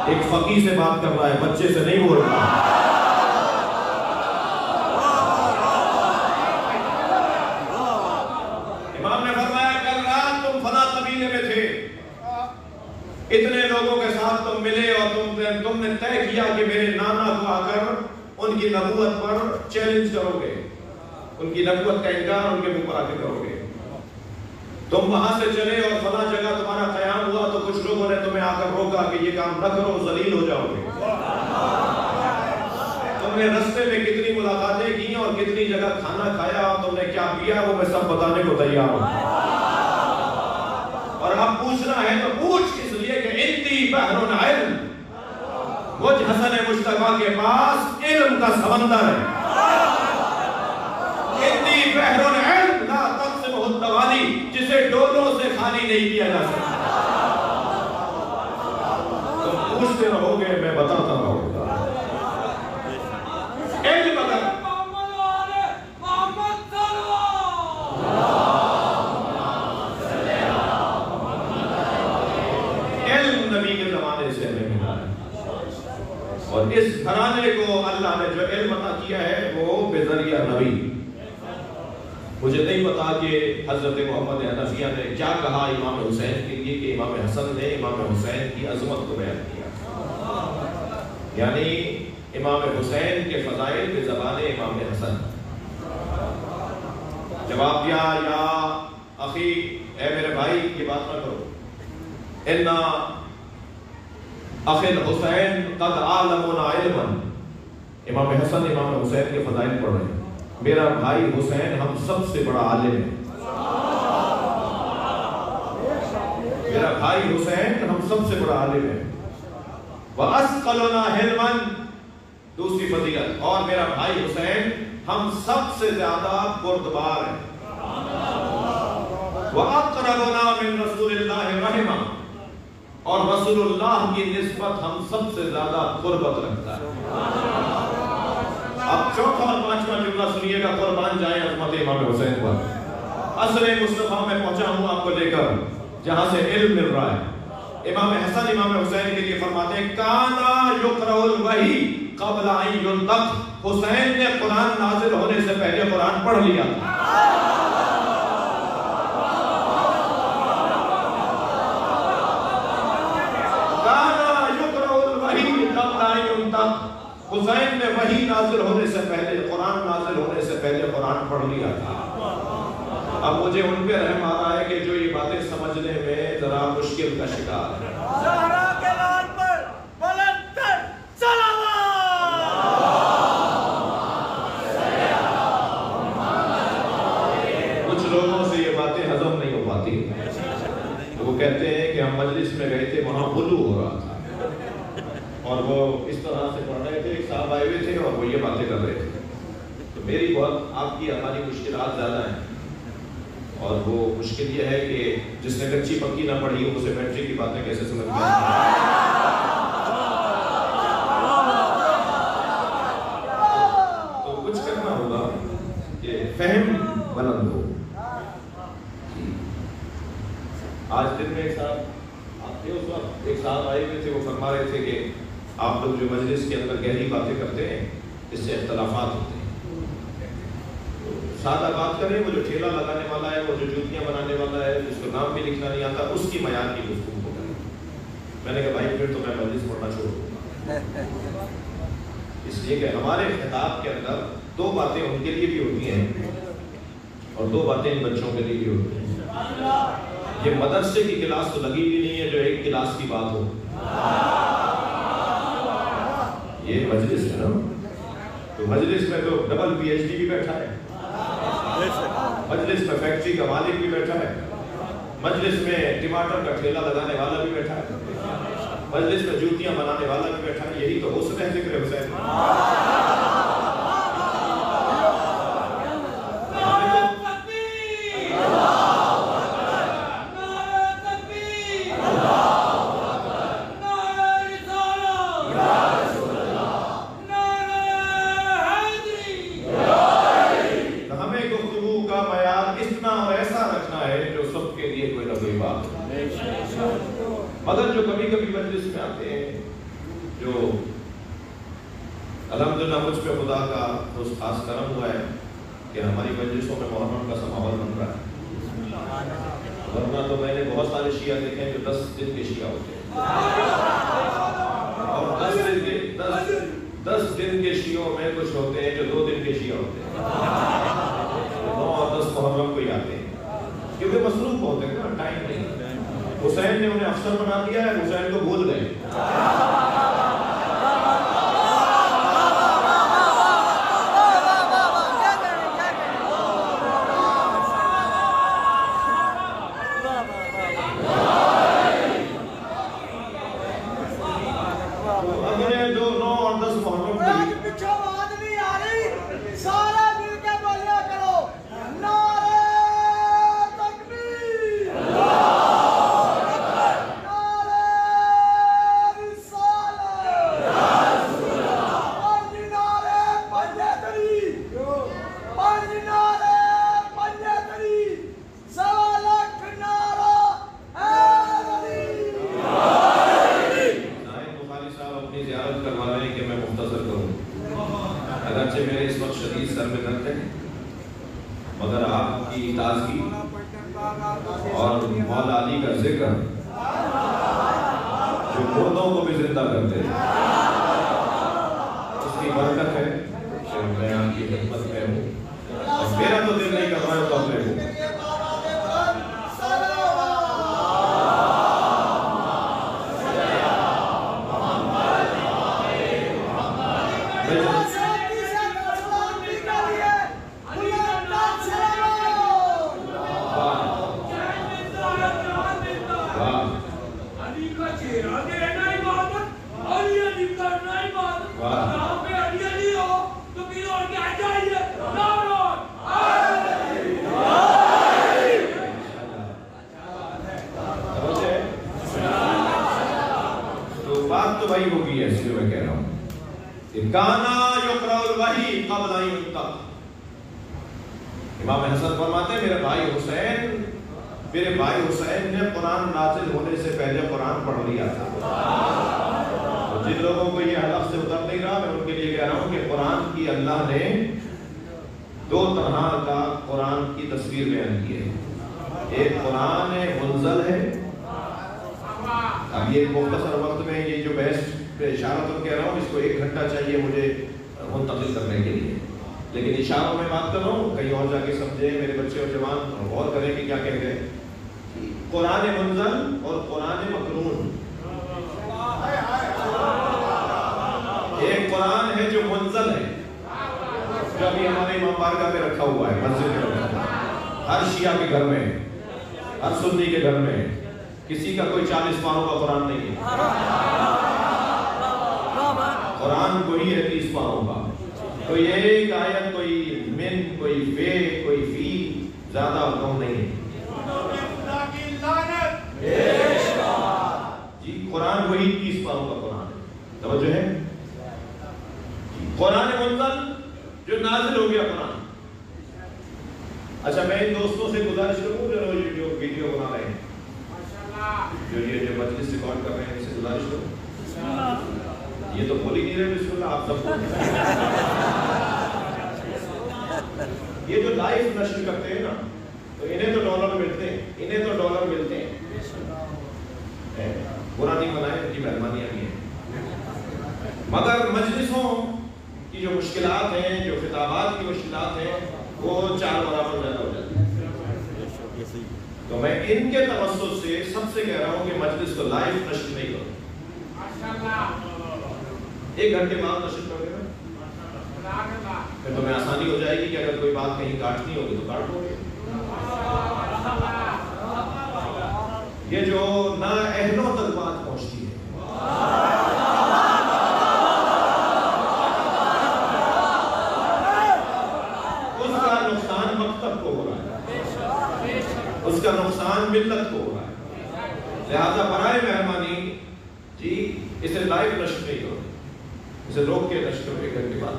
ایک فقیہ سے بات کر رہا ہے، بچے سے نہیں بول رہا۔ امام نے فرمایا، کل رات تم فلاں قبیلے میں تھے، اتنے لوگوں کے ساتھ تم ملے، اور تم نے طے کیا کہ میرے نانا کو آ کر ان کی نبوت پر چیلنج کرو گے، ان کی نبوت کا انکار ان کے منہ پر آ کے کرو گے۔ تم وہاں سے چلے اور فلاں جگہ تمہارا قیام ہوا تو کچھ لوگوں نے تمہیں آ کر روکا کہ یہ کام نہ کرو، ذلیل ہو جاؤ گے۔ تم نے رستے میں کتنی ملاقاتیں کی اور کتنی جگہ کھانا کھایا اور تم نے کیا پیا، وہ میں سب بتانے کو تیار ہوں۔ اور اب پوچھنا ہے تو پوچھ اس لیے کہ انتی بحر علم، مجھ حسن مصطفیٰ کے پاس علم کا سمندر ہے۔ انتی بحر علم لا تقسمہ التوالی، جسے ڈولوں سے خالی نہیں کیا جا سکتا۔ تم پوچھتے رہو گے، میں بتاتا رہوں گا۔ علم اگر علم نبی کے زمانے سے ہمیں ملا ہے، اور اس گھرانے کو اللہ نے جو علم عطا کیا ہے وہ بذریعہ نبی۔ مجھے نہیں پتا کہ حضرت محمد حنفیہ نے کیا کہا امام حسین کے لیے کہ امام حسن نے امام حسین کی عظمت کو بیان کیا، یعنی امام حسین کے فضائل کے زبان امام حسن۔ جواب دیا، یا اخی، اے میرے بھائی یہ بات نہ کرو، اِنَّا اخی الحسین قد عالمنا علما، امام حسن امام حسین کے فضائل پڑھ رہے ہیں، میرا بھائی حسین ہم سب سے بڑا عالم ہے، میرا بھائی حسین ہم سب سے بڑا عالم ہے۔ وَأَسْقَلُنَا حِلْمًا، دوسری فضیلت، اور میرا بھائی حسین ہم سب سے زیادہ بردبار ہے۔ وَأَقْرَبُنَا مِن رَسُولِ اللَّهِ رَحِمًا، اور رسول اللہ کی نسبت ہم سب سے زیادہ قربت رکھتا ہے۔ اب چوتھا اور پانچواں جملہ سنیے گا، قربان جائیں عظمت امام حسین پر۔ عصر مصطفیٰ میں پہنچا ہوں آپ کو لے کر جہاں سے علم مل رہا ہے۔ امام حسن امام حسین کے لیے فرماتے ہیں، کانا یقرأ الوحی قبل ان ينطق، حسین نے قرآن نازل ہونے سے پہلے قرآن پڑھ لیا تھا۔ کانا یقرأ الوحی قبل ان ينطق، حسین نے وحی نازل ہونے سے پہلے، قرآن نازل ہونے سے پہلے قرآن پڑھ لیا تھا۔ اب مجھے ان پہ رحم آ رہا ہے کہ جو یہ باتیں سمجھنے میں ذرا مشکل کا شکار ہے۔ زہرا کے نام پر بلند تر صلوات۔ کچھ لوگوں سے یہ باتیں ہضم نہیں ہو پاتی، وہ کہتے ہیں کہ ہم مجلس میں گئے تھے، وہاں غلو ہو رہا تھا اور وہ اس طرح سے پڑھ رہے تھے، ایک صاحب آئے ہوئے تھے اور وہ یہ باتیں کر رہے تھے۔ تو میری بہت، آپ کی ہماری مشکلات زیادہ ہیں، اور وہ مشکل یہ ہے کہ جس نے کچی پکی نہ پڑھی ہو اسے میٹرک کی باتیں کیسے سمجھ میں آئیں۔ تو کچھ کرنا ہوگا کہ فہم بلند ہو۔ آج دن میں ایک صاحب آپ تھے، اس وقت ایک صاحب آئے ہوئے تھے، وہ فرما رہے تھے کہ آپ لوگ جو مجلس کے اندر گہری باتیں کرتے ہیں اس سے اختلافات ہوتے ہیں، سادہ بات کریں، وہ جو ٹھیلا لگانے والا ہے، وہ جو جوتیاں بنانے والا ہے، جس کو نام بھی لکھنا نہیں آتا، اس کی معیار کی گفتگو کو کریں۔ میں نے کہا بھائی پھر تو میں مجلس پڑھنا چھوڑ دوں گا، اس لیے کہ ہمارے خطاب کے اندر دو باتیں ان کے لیے بھی ہوتی ہیں اور دو باتیں ان بچوں کے لیے بھی ہوتی ہیں۔ یہ مدرسے کی کلاس تو لگی بھی نہیں ہے جو ایک کلاس کی بات ہو، یہ مجلس ہے نا، تو مجلس میں تو ڈبل پی ایچ ڈی بھی بیٹھا ہے، مجلس میں فیکٹری کا مالک بھی بیٹھا ہے، مجلس میں ٹماٹر کا ٹھیلا لگانے والا بھی بیٹھا ہے، مجلس میں جوتیاں بنانے والا بھی بیٹھا ہے۔ یہی تو حسن ہے ذکر حسین۔ مگر جو کبھی کبھی مجلس میں آتے ہیں، جو الحمدللہ مجھ پہ خدا کا اس خاص کرم ہوا ہے کہ ہماری مجلسوں میں محرم کا سا ماحول بن رہا ہے، ورنہ تو میں نے بہت سارے شیعہ دیکھے ہیں جو 10 دن کے شیعہ ہوتے ہیں، اور 10 دن کے شیعوں میں کچھ ہوتے ہیں جو 2 دن کے شیعہ ہوتے ہیں، 9 اور 10 محرم کو ہی آتے ہیں، کیونکہ مصروف ہوتے ہیں نا، ٹائم نہیں۔ حسین نے انہیں افسر بنا دیا ہے، حسین کو بھول گئے۔ اگلے 2 9 اور 10 محرم کو پیچھے آواز نہیں آ رہی، سارا مل کے بولیا کرو، نعرہ تکبیر، میرے اس وقت شدید سر میں درد ہے، مگر آپ کی تازگی اور مولا علی کا ذکر جو مردوں کو بھی زندہ کرتے ہیں، اس کی برکت ہے کہ میں آپ کی خدمت میں ہوں، اور میرا تو دل نہیں کر رہا ہے تو میں ہوں۔ بات تو وہی ہوگی ہے، اس لیے میں کہہ رہا ہوں کانا یقرأ الوحی قبل ان یفتح۔ امام حسن فرماتے ہیں میرے بھائی حسین نے قرآن نازل ہونے سے پہلے قرآن پڑھ لیا تھا۔ اور جن لوگوں کو یہ حلق سے اتر نہیں رہا، میں ان کے لیے کہہ رہا ہوں کہ قرآن کی اللہ نے 2 طرح کا قرآن کی تصویر بیان کی ہے۔ ایک قرآن منزل ہے، اب یہ مختصر وقت میں یہ جو بحث پہ اشارہ تو کہہ رہا ہوں، اس کو 1 گھنٹہ چاہیے مجھے منتقل کرنے کے لیے، لیکن اشاروں میں بات کر رہا ہوں، کہیں اور جا کے سمجھے میرے بچے اور جوان غور کریں کہ کیا کہہ گئے. قرآن منزل اور قرآن مقرون. ایک قرآن ہے جو منزل ہے، جو ابھی ہمارے امام بارگاہ میں رکھا ہوا ہے، مسجد میں رکھا ہوا ہے، ہر شیعہ کے گھر میں، ہر سنی کے گھر میں. کسی کا کوئی 40 پاروں کا قرآن نہیں ہے. قرآن کوئی ہے 30 پاروں کا. کوئی ایک آیت، کوئی من، کوئی فے، کوئی فی، زیادہ کم نہیں ہے. جی قرآن وہی 30 پاروں کا قرآن ہے. توجہ ہے. قرآن منزل جو نازل ہو گیا قرآن. اچھا میں ان دوستوں سے گزارش کروں جو روز ویڈیو بنا رہے ہیں، جو مجلس ریکارڈ کر رہے ہیں، ان سے گزارش کروں. یہ تو بول ہی نہیں رہے بسم اللہ آپ سب کو. یہ جو لائیو نشر کرتے ہیں نا، تو انہیں تو ڈالر ملتے ہیں. برا نہیں منائے، ان کی مہربانیاں بھی ہیں. مگر مجلسوں کی جو مشکلات ہیں، جو خطابات کی مشکلات ہیں، وہ 4 برابر زیادہ ہو جاتی ہیں. تو میں ان کے توسط سے سب سے کہہ رہا ہوں کہ مجلس کو لائیو نشر نہیں کرو. 1 گھنٹے بعد نشر کر دینا، پھر تمہیں آسانی ہو جائے گی کہ اگر کوئی بات کہیں کاٹنی ہوگی تو کاٹ دو گے. یہ جو نااہلوں تک بات پہنچتی ہے، اس کا نقصان مکتب کو ہو رہا ہے، اس کا نقصان ملت کو ہو رہا ہے. لہذا برائے مہربانی جی اسے لائیو نشر نہیں کرو، اسے روک کے نشر کرو 1 گھنٹے بعد.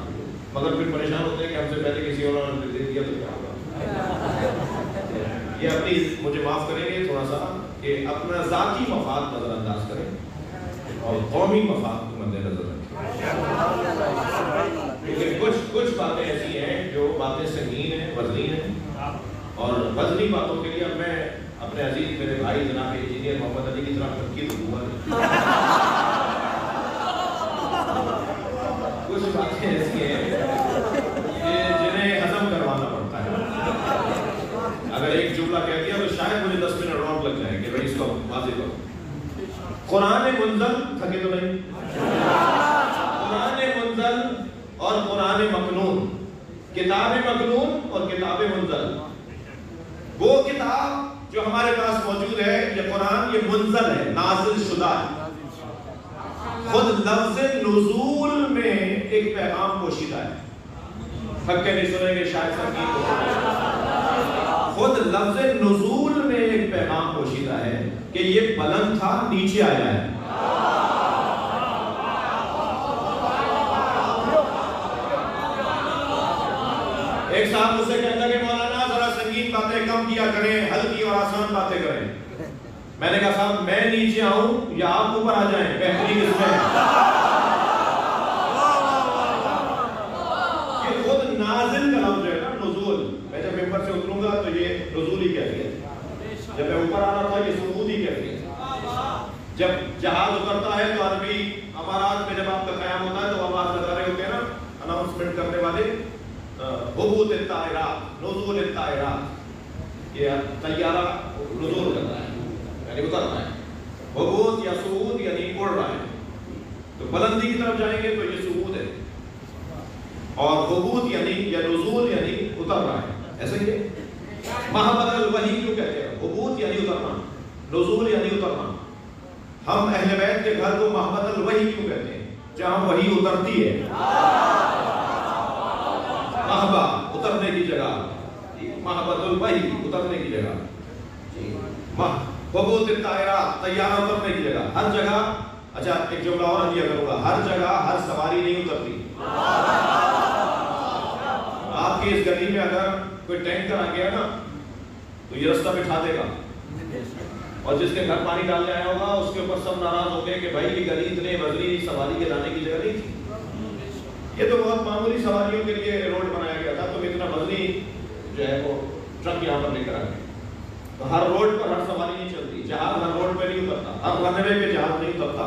مگر پھر پریشان ہوتے ہیں کہ ہم سے پہلے کسی اور نے دے دیا تو کیا ہوگا. یہ اپنی مجھے معاف کریں گے تھوڑا سا کہ اپنا ذاتی مفاد نظر انداز کریں اور قومی مفاد کو مد نظر رکھیں. کیونکہ کچھ باتیں ایسی ہیں جو باتیں سنگین ہیں، وزنی ہیں، اور وزنی باتوں کے لیے اب میں اپنے عزیز میرے بھائی جناب انجینئر محمد علی کی طرف تنقید دوں گا. کچھ باتیں ایسی ہیں جنہیں ہضم کروانا پڑتا ہے. اگر ایک جملہ کہہ دیا تو شاید مجھے 10 منٹ روک لگ جائے کہ بھائی اس کو واضح کرو. قرآن منزل تھکے تو نہیں. قرآن منزل اور قرآن مکنون، کتاب مکنون اور کتاب منزل. وہ کتاب جو ہمارے پاس موجود ہے، یہ قرآن، یہ منزل ہے، نازل شدہ ہے. خود لفظ نزول میں ایک پیغام پوشیدہ ہے. تھک کے نہیں سنیں گے شاید سنگین کو. خود لفظ نزول میں ایک پیغام پوشیدہ ہے کہ یہ بلند تھا، نیچے آیا ہے. ایک صاحب مجھ سے کہتا کہ مولانا ذرا سنگین باتیں کم کیا کریں، ہلکی اور آسان باتیں کریں. میں نے کہا صاحب میں نیچے آؤں یا آپ اوپر آ جائیں، بہتری کس میں ہے؟ یہ خود نازل کا لفظ ہے نا، نزول. میں جب ممبر سے اتروں گا تو یہ نزول ہی کہتی ہے. جب میں اوپر آ رہا تھا یہ صعود ہی کہتی ہے. جب جہاز اترتا ہے تو عربی امارات میں جب آپ کا قیام ہوتا ہے تو آواز لگا رہے ہوتے ہیں نا اناؤنسمنٹ کرنے والے، حبوط الطائرات، نزول الطائرات. یہ طیارہ نزول کرتا ہے یعنی اترتا ہے. حبوط یا صعود یعنی اڑ رہا ہے. تو بلندی کی طرف جائیں گے تو یہ صعود ہے، اور حبوط یعنی یا نزول یعنی اتر رہا ہے. ایسا ہی ہے. محبت الوحی کیوں کہتے ہیں؟ حبوط یعنی اترنا، نزول یعنی اترنا. ہم اہل بیت کے گھر کو محبت الوحی کیوں کہتے ہیں؟ جہاں وحی اترتی ہے. محبہ اترنے کی جگہ، محبت الوحی اترنے کی جگہ. حبوط الطائرات طیارہ اترنے کی جگہ. ہر جگہ. اچھا ایک جملہ اور دیا کروں گا، ہر جگہ ہر سواری نہیں اترتی. آپ کی اس گلی میں اگر کوئی ٹینکر آ گیا نا تو یہ رستہ بٹھا دے گا، اور جس کے گھر پانی ڈال جایا ہوگا اس کے اوپر سب ناراض ہو گئے کہ بھائی یہ گلی اتنے وزنی سواری کے لانے کی جگہ نہیں تھی. یہ تو بہت معمولی سواریوں کے لیے روڈ بنایا گیا تھا، تو اتنا وزنی جو ہے وہ ٹرک یہاں پر لے کر آ گئے. تو ہر روڈ پر ہر سواری نہیں چلتی. جہاز ہر روڈ پہ نہیں اترتا، ہر رنوے پہ جہاز نہیں اترتا.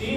3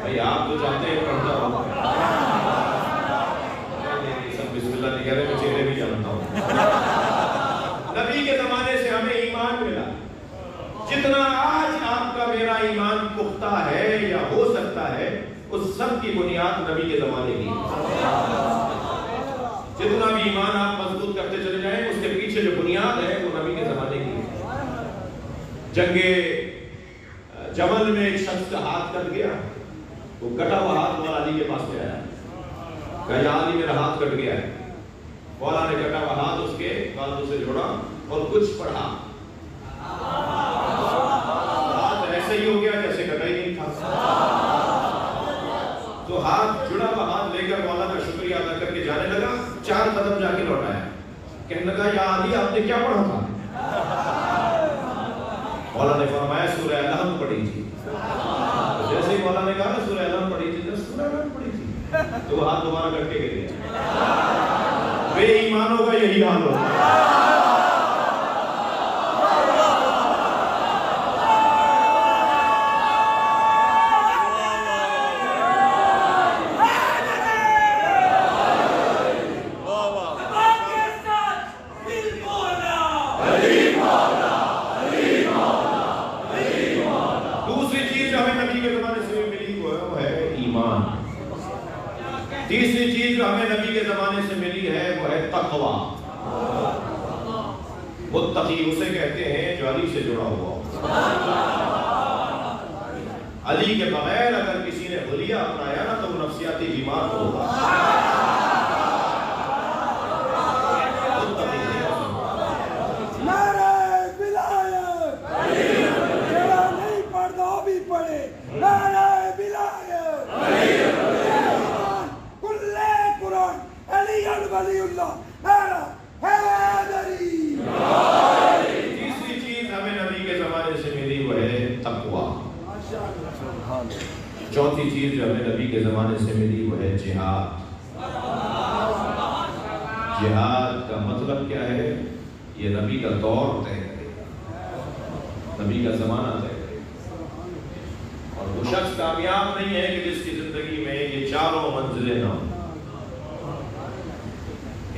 بھائی آپ تو چاہتے ہیں پڑھتا ہوں، سب بسم اللہ نہیں کہہ رہے، میں چہرے بھی جانتا ہوں۔ نبی کے زمانے سے ہمیں ایمان ملا، جتنا آج آپ کا میرا ایمان پختہ ہے یا ہو سکتا ہے، اس سب کی بنیاد نبی کے زمانے کی ہے۔ جتنا بھی ایمان آپ مضبوط کرتے چلے جائیں، اس کے پیچھے جو بنیاد ہے وہ نبی کے زمانے کی ہے۔ جنگ جمل میں ایک شخص کا ہاتھ کٹ گیا، وہ کٹا ہوا ہاتھ مولا علی کے پاس لے آیا، کہا یا علی میرا ہاتھ کٹ گیا ہے۔ مولا نے کٹا ہوا ہاتھ اس کے بازو سے جوڑا اور کچھ پڑھا، ہاتھ ایسے ہی ہو گیا جیسے کٹا ہی نہیں تھا۔ تو ہاتھ جڑا ہوا ہاتھ لے کر مولا کا شکریہ ادا کر کے جانے لگا، 4 قدم جا کے لوٹایا، کہنے لگا یا علی آپ نے کیا پڑھا تھا؟ مولا نے فرمایا سورہ الحمد پڑھی تھی۔ جیسے ہی مولا نے کہا نا سورہ الحمد پڑھی تھی، سورہ الحمد پڑھی تھی، تو وہ ہاتھ دوبارہ کٹ کے گر گیا۔ بے ایمانوں کا یہی حال ہوگا۔ تیسری چیز جو ہمیں نبی کے زمانے سے ملی ہے وہ ہے تقوی۔ متقی اسے کہتے ہیں جو علی سے جڑا ہوا ہو۔ علی کے بغیر اگر کسی نے حلیہ اپنایا نا تو وہ نفسیاتی بیمار ہوگا۔ نعرہ ولایت، جڑا نہیں پڑھتا وہ بھی پڑھے، نعرہ ولایت، قرآن علی ولی اللہ، نعرہ حیدری۔ تیسری چیز ہمیں نبی کے زمانے سے ملی وہ ہے تقوی۔ چوتھی چیز جو ہمیں نبی کے زمانے سے ملی وہ ہے جہاد۔ جہاد کا مطلب کیا ہے؟ یہ نبی کا دور طے کرے، نبی کا زمانہ طے کرے، اور وہ شخص کامیاب نہیں ہے کہ جس کی زندگی میں یہ چاروں منزلیں نہ ہوں: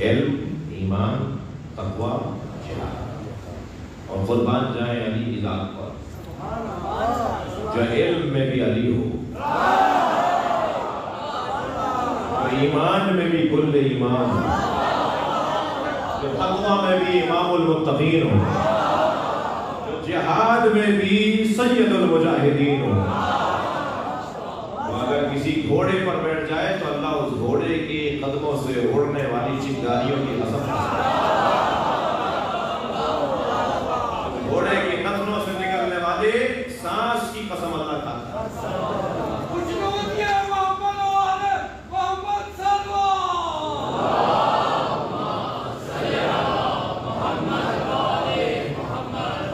علم، ایمان، تقوی، جہاد۔ اور قربان جائیں علی کی ذات پر، جو علم میں بھی علی ہو، جو ایمان میں بھی کل ایمان، جو تقوی میں بھی امام المتقین ہو، جو جہاد میں بھی سید المجاہدین ہو۔ اگر کسی گھوڑے پر بیٹھ جائے تو اللہ اس گھوڑے کے قدموں سے اڑنے والی چنگاریوں کی قسم کھاتا ہے، گھوڑے کی نتنوں سے نکلنے والے سانس کی قسم اللہ کھاتا ہے۔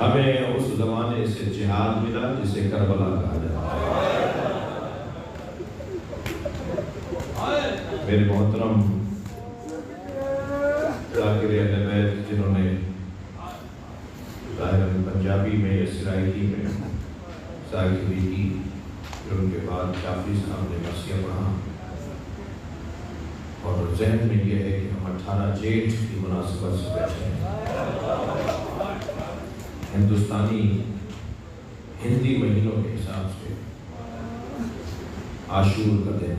ہمیں اس زمانے سے جہاد ملا جسے کربلا کہا جاتا ہے۔ میرے محترم ذاکر اہل بیت جنہوں نے ظاہر پنجابی میں یا سرائکی میں ذاکری کی، پھر ان کے بعد شافعی صاحب نے مرثیہ پڑھا، اور ذہن میں یہ ہے کہ ہم 18 جیٹھ کی مناسبت سے بیٹھے ہیں۔ ہندوستانی ہندی مہینوں کے حساب سے عاشور کا دن،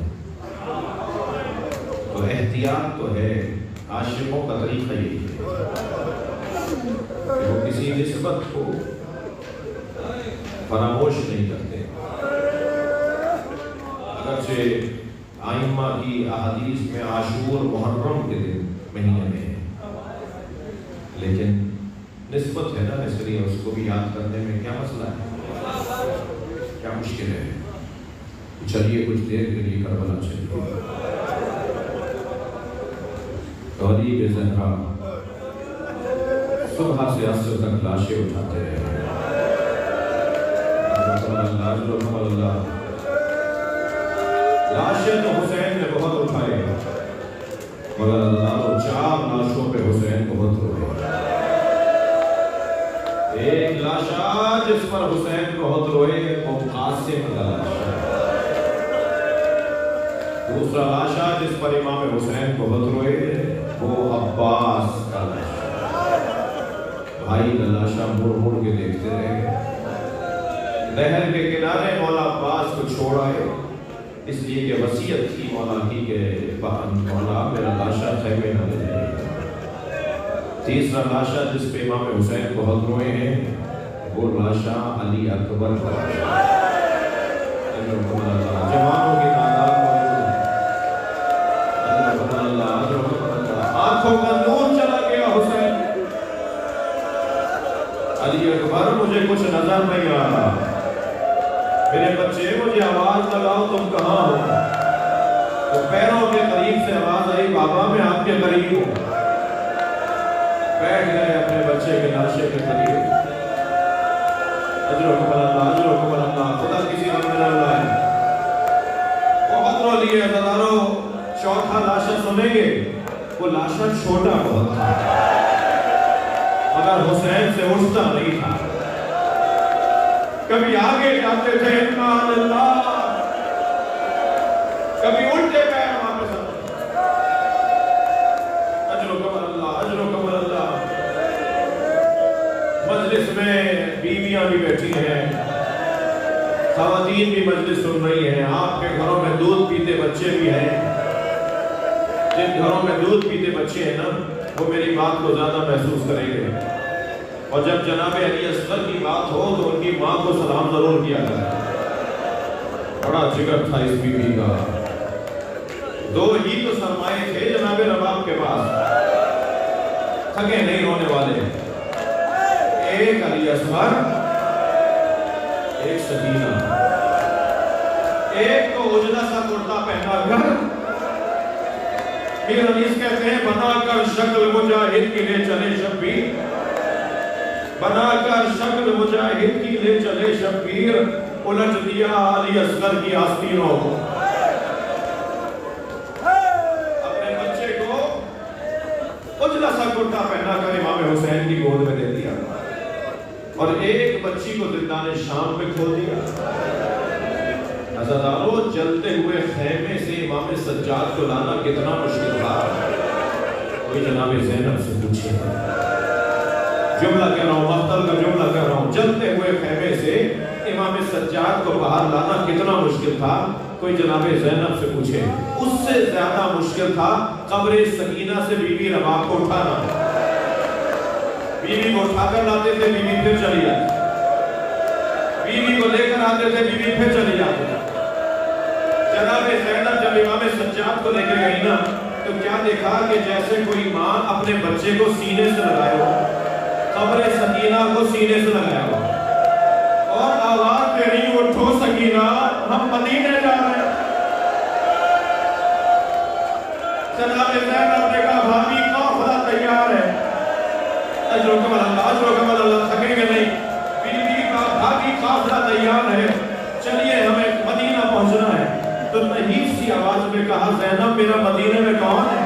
تو احتیاط تو ہے، عاشقوں کا طریقہ یہی ہے کہ وہ کسی نسبت کو فراموش نہیں کرتے، اگرچہ آئمہ کی احادیث میں عاشور محرم کے دن مہینے میں ہے، لیکن نسبت ہے نا، اس لیے اس کو بھی یاد کرنے میں کیا مسئلہ ہے، کیا مشکل ہے۔ چلیے کچھ دیر کے لیے کربلا چلیے۔ غریب زہرا صبح سے عصر تک لاشیں اٹھاتے رہے، لاشیں تو حسین نے بہت اٹھائے، مگر اللہ تو 4 لاشوں پہ حسین بہت روئے۔ ایک لاش آج جس پر حسین بہت روئے وہ قاسم کا لاشا، دوسرا لاشا جس پر امام حسین بہت روئے وہ عباس کا لاشا۔ بھائی کا لاشا مڑ مڑ کے دیکھتے رہے، نہر کے کنارے مولا عباس کو چھوڑ آئے، اس لیے کہ وصیت تھی مولا کی کہ مولا میرا لاشا خیمے نہ لے جائے۔ تیسرا لاشا جس پہ امام حسین بہت روئے ہیں وہ لاشا علی اکبر کا لاشا۔ جوانوں کی تعداد آنکھوں کا نور چلا گیا حسین۔ علی اکبر مجھے کچھ نظر نہیں آ رہا، میرے بچے مجھے آواز لگاؤ تم کہاں ہو؟ تو پیروں کے قریب سے آواز آئی بابا میں آپ کے قریب ہوں۔ بیٹھ گئے اپنے بچے کے لاشے کے قریب۔ اجرکم اللہ، اجرکم اللہ، خدا کسی کو میرا اللہ ہے۔ بہت رو لیے ہزاروں۔ چوتھا لاشا سنیں گے، وہ لاشا چھوٹا بہت تھا مگر حسین سے اٹھتا نہیں تھا۔ کبھی آگے جاتے تھے اطمینان اللہ، کبھی الٹے پیر واپس آتے۔ اجرکم اللہ، اجرکم اللہ۔ مجلس میں بیویاں بھی بیٹھی ہیں، خواتین بھی مجلس سن رہی ہیں، آپ کے گھروں میں دودھ پیتے بچے بھی ہیں۔ جن گھروں میں دودھ پیتے بچے ہیں نا وہ میری بات کو زیادہ محسوس کریں گے، اور جب جناب علی اصغر کی بات ہو تو ان کی ماں کو سلام ضرور کیا کریں۔ بڑا جگر تھا اس بیوی کا، دو ہی تو سرمائے تھے جناب رباب کے پاس، تھکے نہیں ہونے والے، ایک علی اصغر، ایک سکینہ، ایک کو اجلا سا کرتا پہنا کر پھر حدیث کہتے ہیں بنا کر شکل مجاہد کی لے چلے شبیر، بنا کر شکل مجاہد کی لے چلے شبیر، الٹ دیا علی اصغر کی آستینوں کو، اپنے بچے کو اجلا سا کرتا پہنا کر امام حسین کی گود میں دے دیا، اور ایک بچی کو زندان شام میں کھو دیا۔ عزادارو، جلتے ہوئے خیمے سے امام سجاد کو لانا کتنا مشکل تھا، کوئی جناب زینب سے پوچھے۔ جملہ کہہ رہا ہوں، مقتل کا جملہ کہہ رہا ہوں، جلتے ہوئے خیمے سے امام سجاد کو باہر لانا کتنا مشکل تھا، کوئی جناب زینب سے پوچھے۔ اس سے زیادہ مشکل تھا قبر سکینہ سے بی بی رباب کو اٹھانا۔ بیوی کو اٹھا کر لاتے تھے، بیوی پھر چلی جاتی، بیوی کو لے کر آتے تھے، بیوی پھر چلی جاتی۔ جناب زینب جب امام سجاد کو لے کے گئی نا تو کیا دیکھا کہ جیسے کوئی ماں اپنے بچے کو سینے سے لگائے ہو، قبر سکینہ کو سینے سے لگایا ہو، اور آواز دے رہی اٹھو سکینہ ہم مدینے جا رہے ہیں۔ جناب زینب نے کہا بھابی قافلہ تیار ہے، اجرکم اللہ، اجرکم اللہ، تھکیں گے نہیں، بیوی کا بھابی قافلہ تیار ہے، چلیے ہمیں مدینہ پہنچنا ہے۔ تو نحیف سی آواز میں کہا زینب میرا مدینے میں کون ہے؟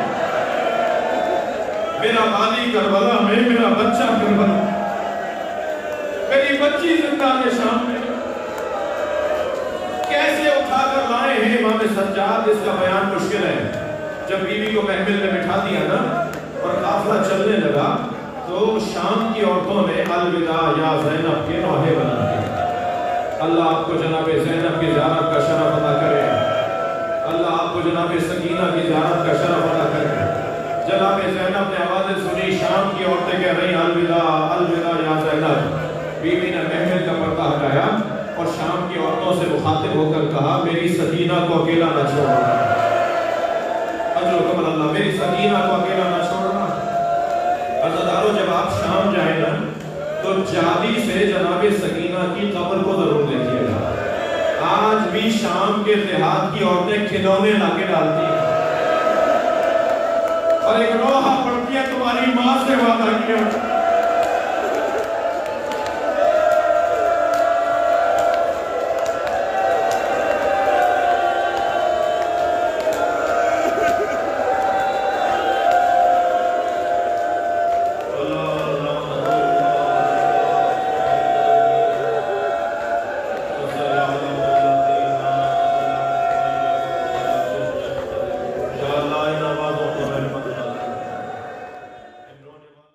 میرا والی کربلا میں، میرا بچہ کربلا، میری بچی زندان شام میں، کیسے اٹھا کر لائے ہیں امام سجاد؟ اس کا بیان مشکل ہے۔ جب بیوی کو محمل میں بٹھا دیا نا اور قافلہ چلنے لگا تو شام کی عورتوں نے الوداع یا زینب کے نوحے بنا دیے۔ اللہ آپ کو جناب زینب کی زیارت کا شرف عطا کرے، اللہ آپ کو جناب سکینہ کی زیارت کا شرف عطا کرے۔ جناب زینب نے آوازیں سنی، شام کی عورتیں کہہ رہی الوداع الوداع یا زینب۔ بیوی نے محمل کا پردہ ہٹایا اور شام کی عورتوں سے مخاطب ہو کر کہا میری سکینہ کو اکیلا نہ چھوڑنا، اجرکم اللہ، میری سکینہ کو اکیلا نہ چھوڑنا۔ عزادارو، جب آپ شام جائیں نا تو جالی سے جناب سکینہ کی قبر کو ضرور دیکھیے گا۔ آج بھی شام کے دیہات کی عورتیں کھلونے لا کے ڈالتی ہیں اور ایک لوحہ پڑھتی ہے تمہاری ماں سے وعدہ کیا